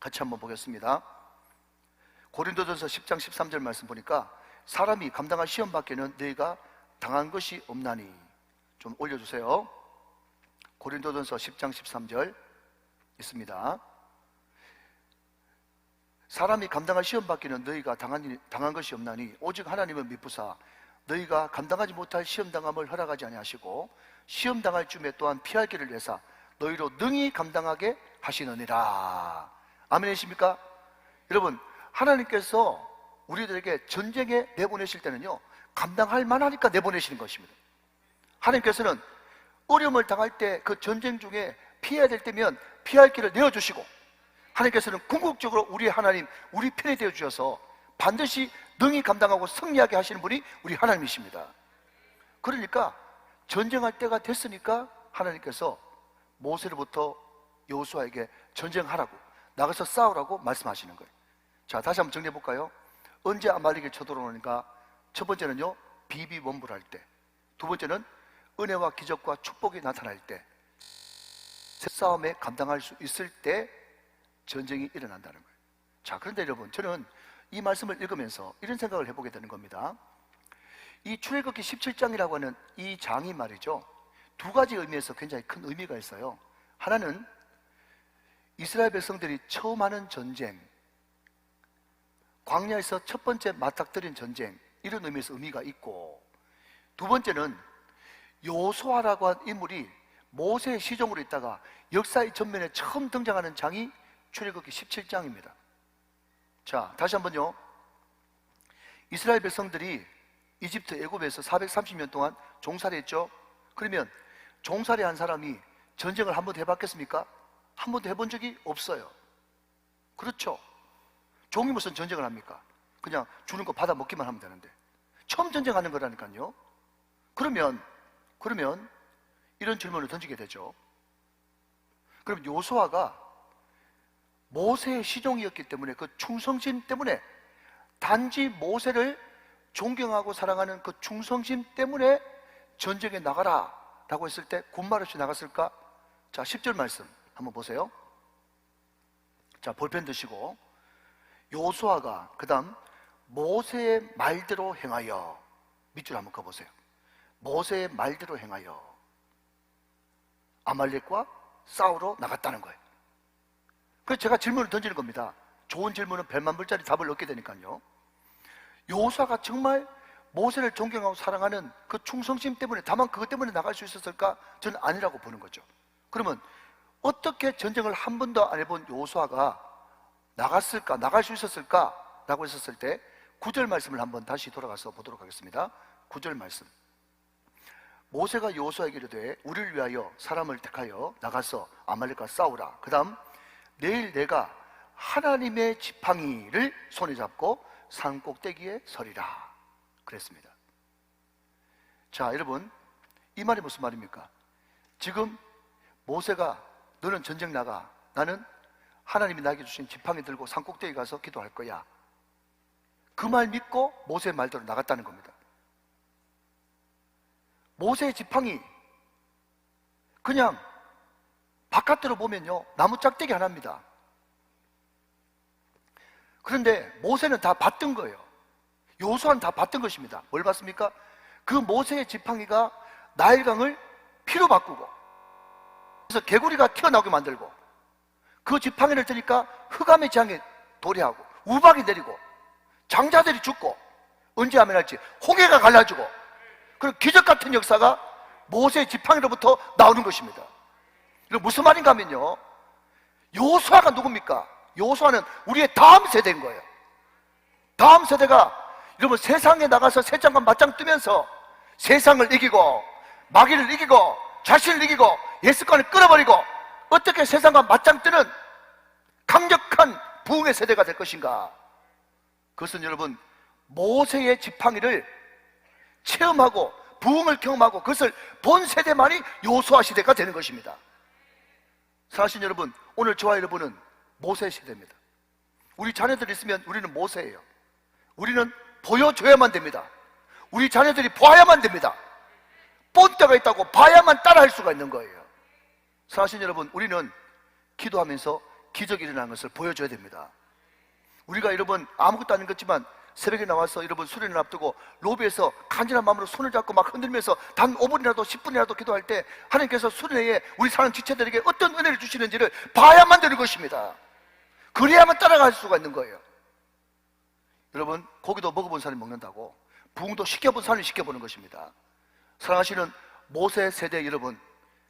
같이 한번 보겠습니다. 고린도전서 10장 13절 말씀 보니까, 사람이 감당할 시험 밖에는 너희가 당한 것이 없나니. 좀 올려주세요. 고린도전서 10장 13절 있습니다. 사람이 감당할 시험 밖에는 너희가 당한 것이 없나니 오직 하나님은 미쁘사 너희가 감당하지 못할 시험 당함을 허락하지 아니하시고 시험 당할 쯤에 또한 피할 길을 내사 너희로 능히 감당하게 하시느니라. 아멘이십니까? 여러분, 하나님께서 우리들에게 전쟁에 내보내실 때는요, 감당할 만하니까 내보내시는 것입니다. 하나님께서는 어려움을 당할 때, 그 전쟁 중에 피해야 될 때면 피할 길을 내어주시고, 하나님께서는 궁극적으로 우리 하나님, 우리 편이 되어주셔서 반드시 능히 감당하고 승리하게 하시는 분이 우리 하나님이십니다. 그러니까 전쟁할 때가 됐으니까 하나님께서 모세로부터 여호수아에게 전쟁하라고, 나가서 싸우라고 말씀하시는 거예요. 자, 다시 한번 정리해 볼까요? 언제 아말렉이 쳐들어오니까 첫 번째는요, 비비원불할 때, 두 번째는 은혜와 기적과 축복이 나타날 때, 싸움에 감당할 수 있을 때 전쟁이 일어난다는 거예요. 자, 그런데 여러분, 저는 이 말씀을 읽으면서 이런 생각을 해보게 되는 겁니다. 이 출애굽기 17장이라고 하는 이 장이 말이죠, 두 가지 의미에서 굉장히 큰 의미가 있어요. 하나는 이스라엘 백성들이 처음 하는 전쟁, 광야에서 첫 번째 맞닥뜨린 전쟁, 이런 의미에서 의미가 있고, 두 번째는 여호수아라고 한 인물이 모세의 시종으로 있다가 역사의 전면에 처음 등장하는 장이 출애굽기 17장입니다. 자, 다시 한번요. 이스라엘 백성들이 이집트 애굽에서 430년 동안 종살이했죠. 그러면 종살이 한 사람이 전쟁을 한 번도 해봤겠습니까? 한 번도 해본 적이 없어요. 그렇죠? 종이 무슨 전쟁을 합니까? 그냥 주는 거 받아 먹기만 하면 되는데, 처음 전쟁하는 거라니까요. 그러면 이런 질문을 던지게 되죠. 그럼 여호수아가 모세의 시종이었기 때문에, 그 충성심 때문에, 단지 모세를 존경하고 사랑하는 그 충성심 때문에 전쟁에 나가라 라고 했을 때 군말 없이 나갔을까? 자, 10절 말씀 한번 보세요. 자, 볼펜 드시고, 여호수아가 그 다음 모세의 말대로 행하여, 밑줄 한번 그어보세요. 모세의 말대로 행하여 아말렉과 싸우러 나갔다는 거예요. 그래서 제가 질문을 던지는 겁니다. 좋은 질문은 100만 불짜리 답을 얻게 되니까요. 여호수아가 정말 모세를 존경하고 사랑하는 그 충성심 때문에, 다만 그것 때문에 나갈 수 있었을까? 저는 아니라고 보는 거죠. 그러면 어떻게 전쟁을 한 번도 안 해본 여호수아가 나갔을까, 나갈 수 있었을까? 라고 했었을 때 9절 말씀을 한번 다시 돌아가서 보도록 하겠습니다. 9절 말씀. 모세가 여호수아에게 이르되 우리를 위하여 사람을 택하여 나가서 아말렉과 싸우라. 그 다음 내일 내가 하나님의 지팡이를 손에 잡고 산 꼭대기에 서리라 그랬습니다. 자, 여러분, 이 말이 무슨 말입니까? 지금 모세가 너는 전쟁 나가, 나는 하나님이 나에게 주신 지팡이 들고 산 꼭대기 가서 기도할 거야, 그 말 믿고 모세의 말대로 나갔다는 겁니다. 모세의 지팡이, 그냥 바깥으로 보면요 나무 짝대기 하나입니다. 그런데 모세는 다 봤던 거예요. 여호수아는 다 봤던 것입니다. 뭘 봤습니까? 그 모세의 지팡이가 나일강을 피로 바꾸고, 그래서 개구리가 튀어나오게 만들고, 그 지팡이를 드니까 흑암의 재앙에 도래하고 우박이 내리고 장자들이 죽고, 언제 하면 할지 홍해가 갈라지고, 그리고 기적 같은 역사가 모세의 지팡이로부터 나오는 것입니다. 이거 무슨 말인가 하면요, 여호수아가 누굽니까? 여호수아는 우리의 다음 세대인 거예요. 다음 세대가 여러분 세상에 나가서 세상과 맞짱 뜨면서 세상을 이기고 마귀를 이기고 자신을 이기고 예수권을 끊어버리고 어떻게 세상과 맞짱 뜨는 강력한 부흥의 세대가 될 것인가? 그것은 여러분 모세의 지팡이를 체험하고 부흥을 경험하고 그것을 본 세대만이 여호수아 시대가 되는 것입니다. 사실 여러분, 오늘 저와 여러분은 모세 시대입니다. 우리 자녀들이 있으면 우리는 모세예요. 우리는 보여줘야만 됩니다. 우리 자녀들이 봐야만 됩니다. 본때가 있다고 봐야만 따라할 수가 있는 거예요. 사실 여러분, 우리는 기도하면서 기적이 일어나는 것을 보여줘야 됩니다. 우리가 여러분 아무것도 아닌 것지만 새벽에 나와서 여러분 수련을 앞두고 로비에서 간절한 마음으로 손을 잡고 막 흔들면서 단 5분이라도 10분이라도 기도할 때 하나님께서 수련회에 우리 사는 지체들에게 어떤 은혜를 주시는지를 봐야만 되는 것입니다. 그래야만 따라갈 수가 있는 거예요. 여러분, 고기도 먹어본 사람이 먹는다고 부흥도 시켜본 사람이 시켜보는 것입니다. 사랑하시는 모세 세대 여러분,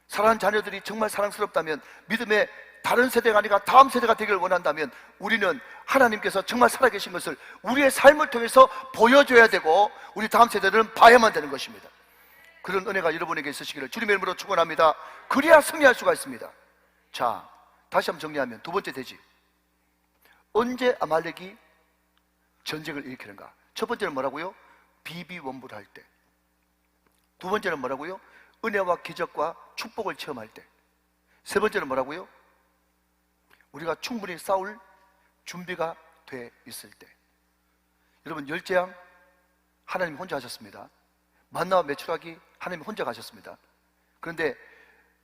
사랑하는 자녀들이 정말 사랑스럽다면, 믿음의 다른 세대가 아니라 다음 세대가 되기를 원한다면 우리는 하나님께서 정말 살아계신 것을 우리의 삶을 통해서 보여줘야 되고 우리 다음 세대들은 봐야만 되는 것입니다. 그런 은혜가 여러분에게 있으시기를 주님의 이름으로 축원합니다. 그래야 승리할 수가 있습니다. 자, 다시 한번 정리하면 두 번째 대지, 언제 아말렉이 전쟁을 일으키는가? 첫 번째는 뭐라고요? 비비원불할 때. 두 번째는 뭐라고요? 은혜와 기적과 축복을 체험할 때. 세 번째는 뭐라고요? 우리가 충분히 싸울 준비가 돼 있을 때. 여러분, 열재앙 하나님 혼자 하셨습니다. 만나와 매출하기 하나님 혼자 가셨습니다. 그런데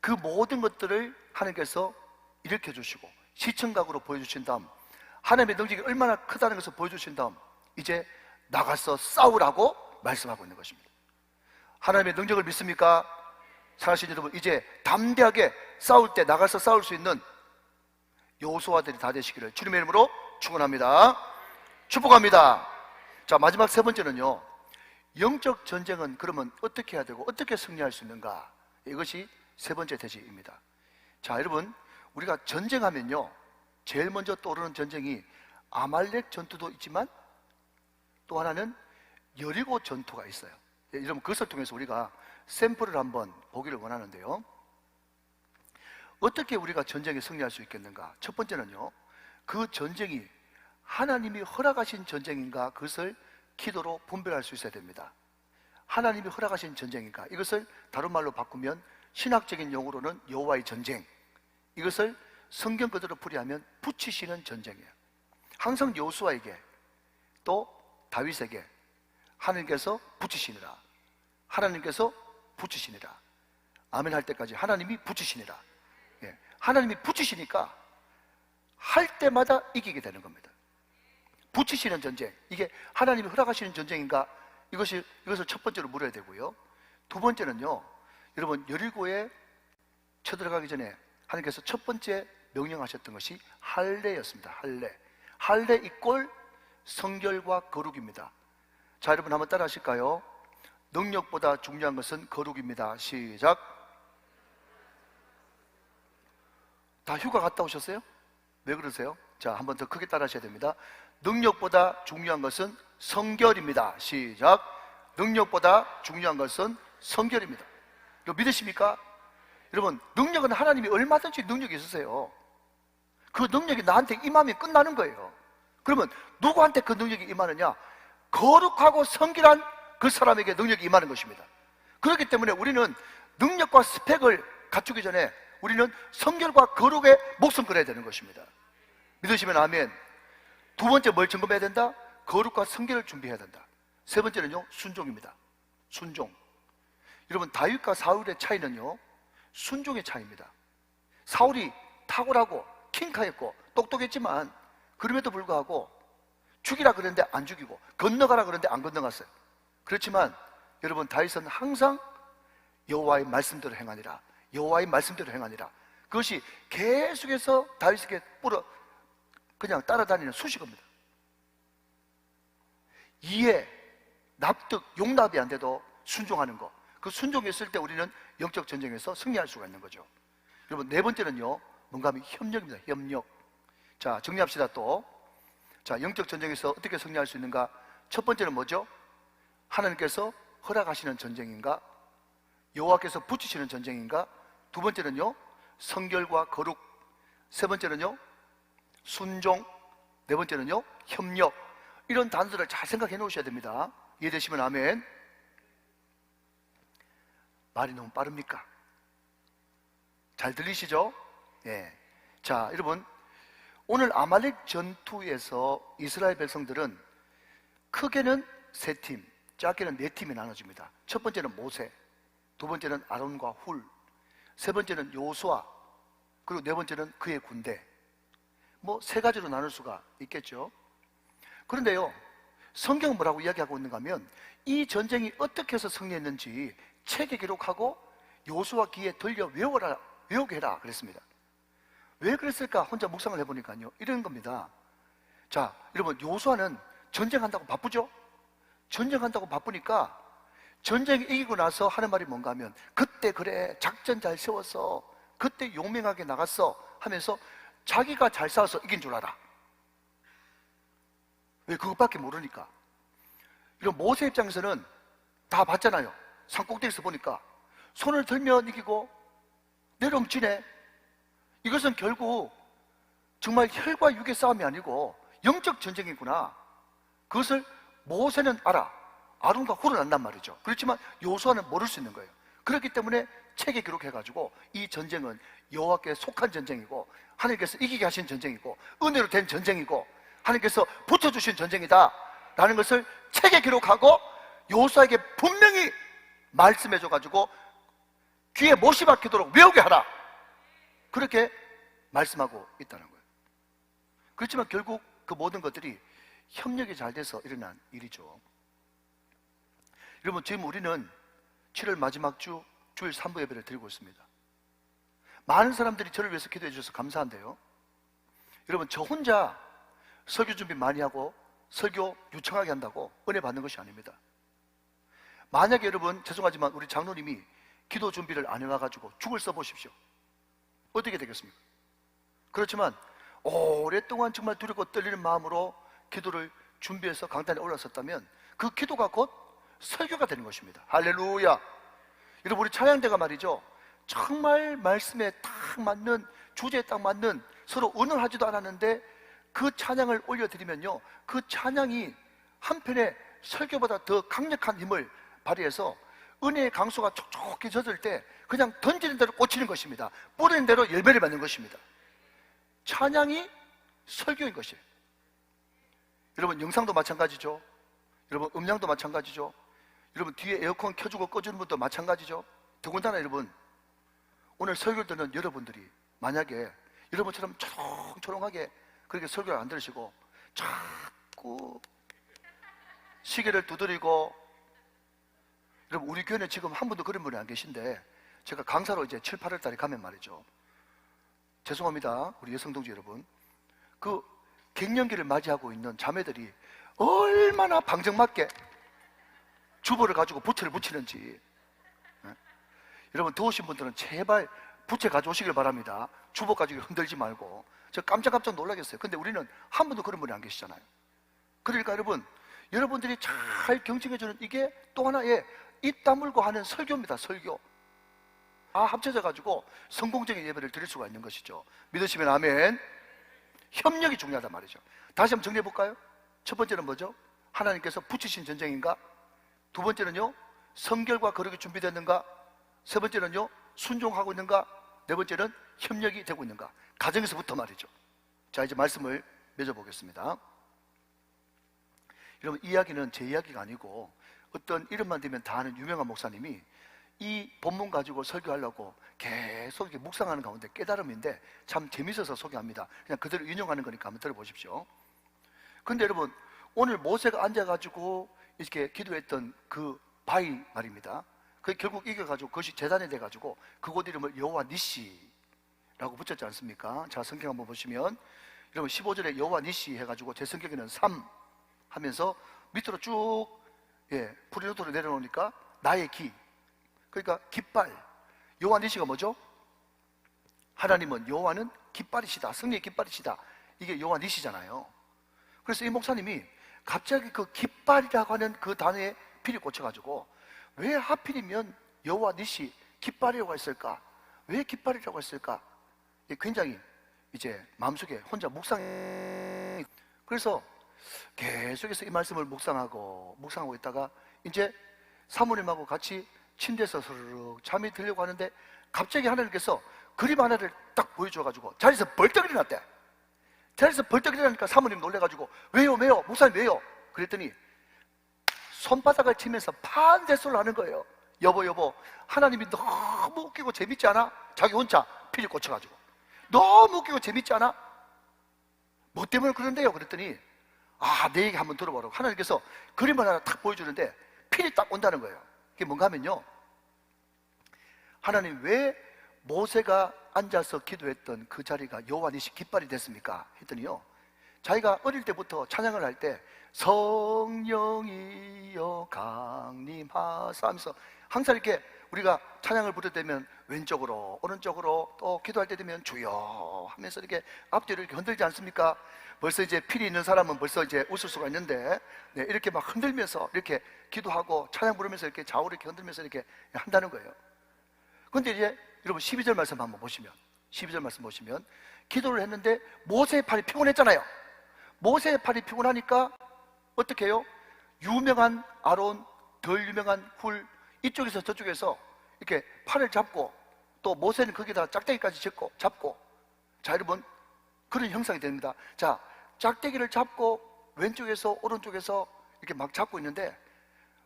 그 모든 것들을 하나님께서 일으켜 주시고 시청각으로 보여주신 다음, 하나님의 능력이 얼마나 크다는 것을 보여주신 다음, 이제 나가서 싸우라고 말씀하고 있는 것입니다. 하나님의 능력을 믿습니까? 사랑하시는 여러분, 이제 담대하게 싸울 때 나가서 싸울 수 있는 여호수아들이 다 되시기를 주님의 이름으로 축원합니다. 축복합니다. 자, 마지막 세 번째는요, 영적 전쟁은 그러면 어떻게 해야 되고 어떻게 승리할 수 있는가? 이것이 세 번째 대지입니다. 자, 여러분, 우리가 전쟁하면요, 제일 먼저 떠오르는 전쟁이 아말렉 전투도 있지만 또 하나는 여리고 전투가 있어요. 여러분, 그것을 통해서 우리가 샘플을 한번 보기를 원하는데요, 어떻게 우리가 전쟁에 승리할 수 있겠는가? 첫 번째는요, 그 전쟁이 하나님이 허락하신 전쟁인가, 그것을 기도로 분별할 수 있어야 됩니다. 하나님이 허락하신 전쟁인가? 이것을 다른 말로 바꾸면 신학적인 용어로는 여호와의 전쟁, 이것을 성경 그대로 풀이하면 붙이시는 전쟁이에요. 항상 여호수아에게 또 다윗에게 하나님께서 붙이시니라, 하나님께서 붙이시니라, 아멘 할 때까지 하나님이 붙이시니라. 예, 하나님이 붙이시니까 할 때마다 이기게 되는 겁니다. 붙이시는 전쟁, 이게 하나님이 허락하시는 전쟁인가? 이것을 첫 번째로 물어야 되고요. 두 번째는요, 여러분, 여리고에 쳐들어가기 전에 하나님께서 첫 번째 명령하셨던 것이 할례였습니다. 할례 이꼴 성결과 거룩입니다. 자, 여러분 한번 따라 하실까요? 능력보다 중요한 것은 거룩입니다. 시작. 다 휴가 갔다 오셨어요? 왜 그러세요? 자, 한번 더 크게 따라 하셔야 됩니다. 능력보다 중요한 것은 성결입니다. 시작. 능력보다 중요한 것은 성결입니다. 이거 믿으십니까? 여러분, 능력은 하나님이 얼마든지 능력이 있으세요. 그 능력이 나한테 임하면 끝나는 거예요. 그러면 누구한테 그 능력이 임하느냐? 거룩하고 성결한 그 사람에게 능력이 임하는 것입니다. 그렇기 때문에 우리는 능력과 스펙을 갖추기 전에 우리는 성결과 거룩에 목숨 걸어야 되는 것입니다. 믿으시면 아멘. 두 번째, 뭘 점검해야 된다? 거룩과 성결을 준비해야 된다. 세 번째는요, 순종입니다. 순종. 여러분, 다윗과 사울의 차이는요, 순종의 차이입니다. 사울이 탁월하고 킹카했고 똑똑했지만 그럼에도 불구하고 죽이라 그랬는데 안 죽이고 건너가라 그랬는데 안 건너갔어요. 그렇지만 여러분, 다윗은 항상 여호와의 말씀대로 행하니라, 여호와의 말씀대로 행하니라. 그것이 계속해서 다윗에게 그냥 따라다니는 수식어입니다. 이해, 납득, 용납이 안 돼도 순종하는 거, 그 순종이 있을 때 우리는 영적 전쟁에서 승리할 수가 있는 거죠. 여러분, 네 번째는요, 뭔가 하면 협력입니다. 협력. 자, 정리합시다. 또, 자, 영적 전쟁에서 어떻게 승리할 수 있는가? 첫 번째는 뭐죠? 하나님께서 허락하시는 전쟁인가? 여호와께서 붙이시는 전쟁인가? 두 번째는요, 성결과 거룩. 세 번째는요, 순종. 네 번째는요, 협력. 이런 단서를 잘 생각해 놓으셔야 됩니다. 이해되시면 아멘. 말이 너무 빠릅니까? 잘 들리시죠? 예. 자, 여러분, 오늘 아말렉 전투에서 이스라엘 백성들은 크게는 세 팀, 작게는 네 팀이 나눠집니다. 첫 번째는 모세, 두 번째는 아론과 훌, 세 번째는 여호수아, 그리고 네 번째는 그의 군대. 뭐 세 가지로 나눌 수가 있겠죠. 그런데요, 성경은 뭐라고 이야기하고 있는가 하면 이 전쟁이 어떻게 해서 승리했는지 책에 기록하고 여호수아 귀에 들려 외우게 해라 그랬습니다. 왜 그랬을까? 혼자 묵상을 해보니까요, 이런 겁니다. 자, 여러분, 여호수아는 전쟁한다고 바쁘죠? 전쟁한다고 바쁘니까 전쟁 이기고 나서 하는 말이 뭔가 하면, 그때 그래 작전 잘 세웠어, 그때 용맹하게 나갔어 하면서 자기가 잘 싸워서 이긴 줄 알아. 왜? 그것밖에 모르니까. 이런 모세 입장에서는 다 봤잖아요. 산꼭대기에서 보니까 손을 들면 이기고 내려움치네. 이것은 결국 정말 혈과 육의 싸움이 아니고 영적 전쟁이구나. 그것을 모세는 알아. 아론과 홀은 안단 말이죠. 그렇지만 여호수아는 모를 수 있는 거예요. 그렇기 때문에 책에 기록해가지고 이 전쟁은 여호와께 속한 전쟁이고 하나님께서 이기게 하신 전쟁이고 은혜로 된 전쟁이고 하나님께서 붙여주신 전쟁이다 라는 것을 책에 기록하고 여호수아에게 분명히 말씀해줘가지고 귀에 못이 박히도록 외우게 하라, 그렇게 말씀하고 있다는 거예요. 그렇지만 결국 그 모든 것들이 협력이 잘 돼서 일어난 일이죠. 여러분, 지금 우리는 7월 마지막 주 주일 3부 예배를 드리고 있습니다. 많은 사람들이 저를 위해서 기도해 주셔서 감사한데요, 여러분, 저 혼자 설교 준비 많이 하고 설교 유창하게 한다고 은혜 받는 것이 아닙니다. 만약에 여러분, 죄송하지만 우리 장로님이 기도 준비를 안 해와가지고 죽을 써보십시오. 어떻게 되겠습니까? 그렇지만 오랫동안 정말 두렵고 떨리는 마음으로 기도를 준비해서 강단에 올랐었다면 그 기도가 곧 설교가 되는 것입니다. 할렐루야. 여러분, 우리 찬양대가 말이죠, 정말 말씀에 딱 맞는, 주제에 딱 맞는, 서로 의논하지도 않았는데 그 찬양을 올려드리면요, 그 찬양이 한편의 설교보다 더 강력한 힘을 발휘해서 은혜의 강수가 촉촉히 젖을 때 그냥 던지는 대로 꽂히는 것입니다. 뿌리는 대로 열매를 맺는 것입니다. 찬양이 설교인 것이에요. 여러분, 영상도 마찬가지죠. 여러분, 음량도 마찬가지죠. 여러분, 뒤에 에어컨 켜주고 꺼주는 분도 마찬가지죠. 더군다나 여러분, 오늘 설교를 듣는 여러분들이 만약에 여러분처럼 초롱초롱하게 그렇게 설교를 안 들으시고 자꾸 시계를 두드리고, 여러분, 우리 교회는 지금 한 분도 그런 분이 안 계신데 제가 강사로 이제 7, 8월 달에 가면 말이죠, 죄송합니다, 우리 여성동지 여러분, 그 갱년기를 맞이하고 있는 자매들이 얼마나 방정맞게 주보를 가지고 부채를 붙이는지. 여러분, 더우신 분들은 제발 부채 가져오시길 바랍니다. 주보 가지고 흔들지 말고. 저 깜짝깜짝 놀라겠어요. 근데 우리는 한 분도 그런 분이 안 계시잖아요. 그러니까 여러분, 여러분들이 잘 경청해주는 이게 또 하나의 입 다물고 하는 설교입니다. 설교. 다 합쳐져 가지고 성공적인 예배를 드릴 수가 있는 것이죠. 믿으시면 아멘. 협력이 중요하단 말이죠. 다시 한번 정리해 볼까요? 첫 번째는 뭐죠? 하나님께서 붙이신 전쟁인가? 두 번째는요, 성결과 거룩이 준비됐는가? 세 번째는요, 순종하고 있는가? 네 번째는 협력이 되고 있는가? 가정에서부터 말이죠. 자, 이제 말씀을 맺어보겠습니다. 여러분, 이야기는 제 이야기가 아니고 어떤 이름만 대면 다 아는 유명한 목사님이 이 본문 가지고 설교하려고 계속 이렇게 묵상하는 가운데 깨달음인데 참 재밌어서 소개합니다. 그냥 그대로 인용하는 거니까 한번 들어보십시오. 근데 여러분, 오늘 모세가 앉아가지고 이렇게 기도했던 그 바위 말입니다. 그게 결국 이겨가지고 그것이 재단이 돼가지고 그곳 이름을 여호와 니시라고 붙였지 않습니까? 자, 성경 한번 보시면 여러분, 15절에 여호와 니시 해가지고 제 성경에는 3 하면서 밑으로 쭉 프리노트로 내려놓으니까 나의 기, 그러니까 깃발. 여호와 니시가 뭐죠? 하나님은, 여호와는 깃발이시다, 승리의 깃발이시다. 이게 여호와 니시잖아요. 그래서 이 목사님이 갑자기 그 깃발이라고 하는 그 단어에 필이 꽂혀가지고 왜 하필이면 여호와 니시 깃발이라고 했을까? 왜 깃발이라고 했을까? 굉장히 이제 마음속에 혼자 묵상해. 그래서 계속해서 이 말씀을 묵상하고 있다가 이제 사모님하고 같이 침대에서 서르륵 잠이 들려고 하는데 갑자기 하나님께서 그림 하나를 딱 보여줘가지고 자리에서 벌떡 일어났대. 자리에서 벌떡 일어나니까 사모님 놀래가지고 왜요? 목사님 왜요? 그랬더니 손바닥을 치면서 판대소를 하는 거예요. 여보, 하나님이 너무 웃기고 재밌지 않아? 자기 혼자 피리 꽂혀가지고 너무 웃기고 재밌지 않아? 뭐 때문에 그런데요? 그랬더니 내 얘기 한번 들어보라고 하나님께서 그림을 하나 탁 보여주는데 필이 딱 온다는 거예요. 그게 뭔가 하면요, 하나님 왜 모세가 앉아서 기도했던 그 자리가 여호와 니시 깃발이 됐습니까? 했더니요, 자기가 어릴 때부터 찬양을 할 때 성령이여 강림하사 하면서 항상 이렇게 우리가 찬양을 부를 때면 왼쪽으로 오른쪽으로 또 기도할 때 되면 주여 하면서 이렇게 앞뒤로 이렇게 흔들지 않습니까? 벌써 이제 필이 있는 사람은 벌써 이제 웃을 수가 있는데 이렇게 막 흔들면서 이렇게 기도하고 찬양 부르면서 이렇게 좌우로 이렇게 흔들면서 이렇게 한다는 거예요. 근데 이제 여러분 12절 말씀 한번 보시면 12절 말씀 보시면 기도를 했는데 모세의 팔이 피곤했잖아요. 모세의 팔이 피곤하니까 어떻게 해요? 유명한 아론, 덜 유명한 훌, 이쪽에서 저쪽에서 이렇게 팔을 잡고, 또 모세는 거기다 짝대기까지 잡고, 자, 여러분, 그런 형상이 됩니다. 자, 짝대기를 잡고 왼쪽에서 오른쪽에서 이렇게 막 잡고 있는데,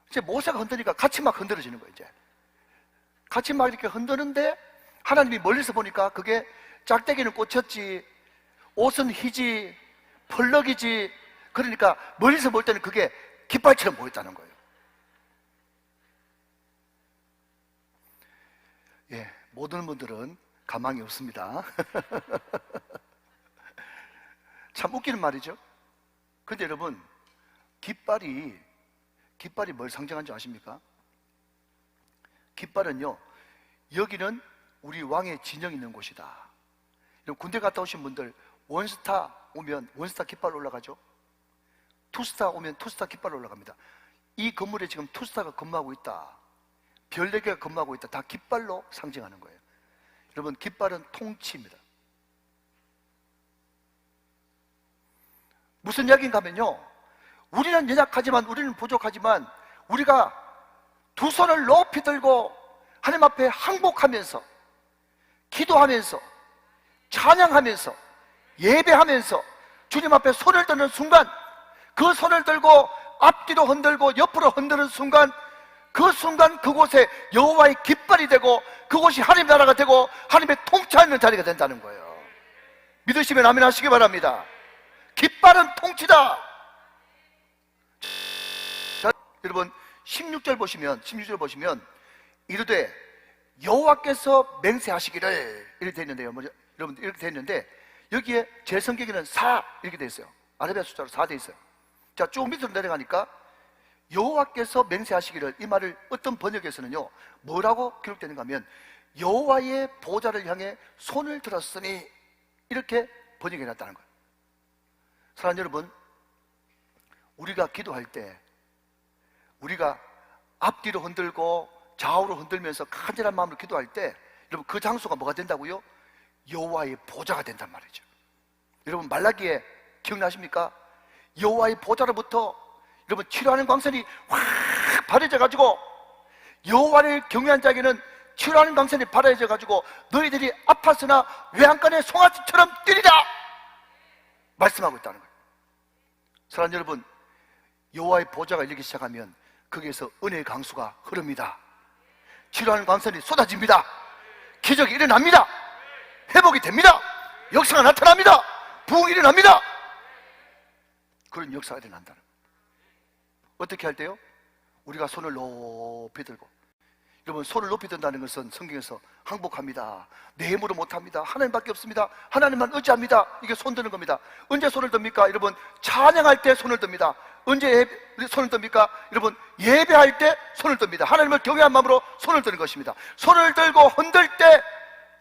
이제 모세가 흔드니까 같이 막 흔들어지는 거예요. 이제 같이 막 이렇게 흔드는데, 하나님이 멀리서 보니까 그게 짝대기는 꽂혔지, 옷은 희지, 펄럭이지, 그러니까 멀리서 볼 때는 그게 깃발처럼 보였다는 거예요. 예, 모든 분들은 가망이 없습니다. 참 웃기는 말이죠. 근데 여러분, 깃발이 뭘 상징하는 줄 아십니까? 깃발은요, 여기는 우리 왕의 진영이 있는 곳이다. 군대 갔다 오신 분들, 원스타 오면 원스타 깃발 올라가죠. 투스타 오면 투스타 깃발 올라갑니다. 이 건물에 지금 투스타가 근무하고 있다, 별 4개가 근무하고 있다, 다 깃발로 상징하는 거예요. 여러분, 깃발은 통치입니다. 무슨 이야기인가 하면요, 우리는 연약하지만, 우리는 부족하지만, 우리가 두 손을 높이 들고 하나님 앞에 항복하면서, 기도하면서, 찬양하면서, 예배하면서 주님 앞에 손을 드는 순간, 그 손을 들고 앞뒤로 흔들고 옆으로 흔드는 순간, 그 순간 그곳에 여호와의 깃발이 되고, 그곳이 하나님의 나라가 되고 하나님의 통치하는 자리가 된다는 거예요. 믿으시면 아멘 하시기 바랍니다. 깃발은 통치다. 자, 여러분 16절 보시면 이르되 여호와께서 맹세하시기를, 이렇게 되어 있는데요. 여러분, 이렇게 되어 있는데, 여기에 제 성경에는 4 이렇게 되어 있어요. 아라비아 숫자로 4 되어 있어요. 자, 쭉 밑으로 내려가니까 여호와께서 맹세하시기를, 이 말을 어떤 번역에서는요, 뭐라고 기록되는가 하면 여호와의 보좌를 향해 손을 들었으니, 이렇게 번역해 놨다는 거예요. 사랑하는 여러분, 우리가 기도할 때 우리가 앞뒤로 흔들고 좌우로 흔들면서 간절한 마음으로 기도할 때, 여러분, 그 장소가 뭐가 된다고요? 여호와의 보좌가 된단 말이죠. 여러분, 말라기에 기억나십니까? 여호와의 보좌로부터 여러분 치료하는 광선이 확 발해져 가지고, 여호와를 경외한 자에게는 치료하는 광선이 발해져 가지고 너희들이 아팠으나 외양간의 송아지처럼 뛰리라 말씀하고 있다는 거예요. 사랑하는 여러분, 여호와의 보좌가 열리기 시작하면 거기에서 은혜의 강수가 흐릅니다. 치료하는 광선이 쏟아집니다. 기적이 일어납니다. 회복이 됩니다. 역사가 나타납니다. 부흥이 일어납니다. 그런 역사가 일어난다는 거예요. 어떻게 할 때요? 우리가 손을 높이 들고, 여러분, 손을 높이 든다는 것은 성경에서 항복합니다, 내 힘으로 못합니다, 하나님밖에 없습니다, 하나님만 의지합니다, 이게 손 드는 겁니다. 언제 손을 듭니까? 여러분, 찬양할 때 손을 듭니다. 언제 손을 듭니까? 여러분, 예배할 때 손을 듭니다. 하나님을 경외한 마음으로 손을 드는 것입니다. 손을 들고 흔들 때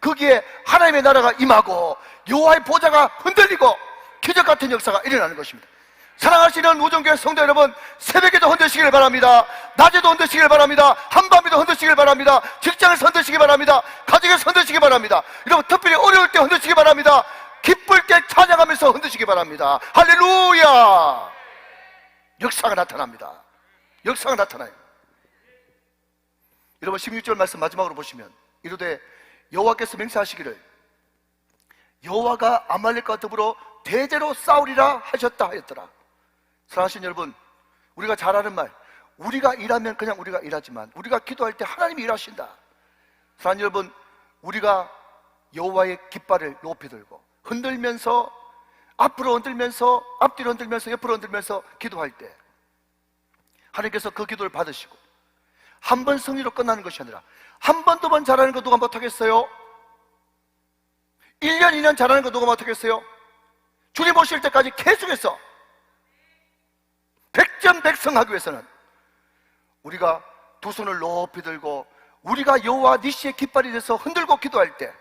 거기에 하나님의 나라가 임하고 여호와의 보좌가 흔들리고 기적 같은 역사가 일어나는 것입니다. 사랑하시는 우정교회 성도 여러분, 새벽에도 흔드시길 바랍니다. 낮에도 흔드시길 바랍니다. 한밤에도 흔드시길 바랍니다. 직장에서 흔드시기 바랍니다. 가정에서 흔드시기 바랍니다. 여러분, 특별히 어려울 때 흔드시기 바랍니다. 기쁠 때 찬양하면서 흔드시기 바랍니다. 할렐루야! 역사가 나타납니다. 역사가 나타나요. 여러분, 16절 말씀 마지막으로 보시면 이르되 여호와께서 맹세하시기를 여호와가 아말렉과 더불어 대대로 싸우리라 하셨다 하였더라. 사랑하시는 여러분, 우리가 잘 아는 말, 우리가 일하면 그냥 우리가 일하지만 우리가 기도할 때 하나님이 일하신다. 사랑하는 여러분, 우리가 여호와의 깃발을 높이 들고 흔들면서, 앞으로 흔들면서, 앞뒤로 흔들면서, 옆으로 흔들면서 기도할 때 하나님께서 그 기도를 받으시고, 한 번 승리로 끝나는 것이 아니라 한 번, 두 번 잘하는 거 누가 못하겠어요? 1년, 2년 잘하는 거 누가 못하겠어요? 주님 오실 때까지 계속해서 100점 100승 하기 위해서는 우리가 두 손을 높이 들고 우리가 여호와 니시의 깃발이 돼서 흔들고 기도할 때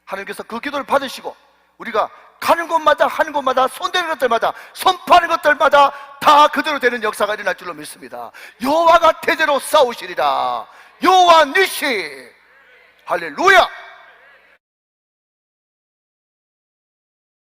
하나님께서 그 기도를 받으시고, 우리가 가는 곳마다 하는 곳마다 손대는 것들마다 선포하는 것들마다 다 그대로 되는 역사가 일어날 줄로 믿습니다. 여호와가 대대로 싸우시리라. 여호와 니시. 할렐루야.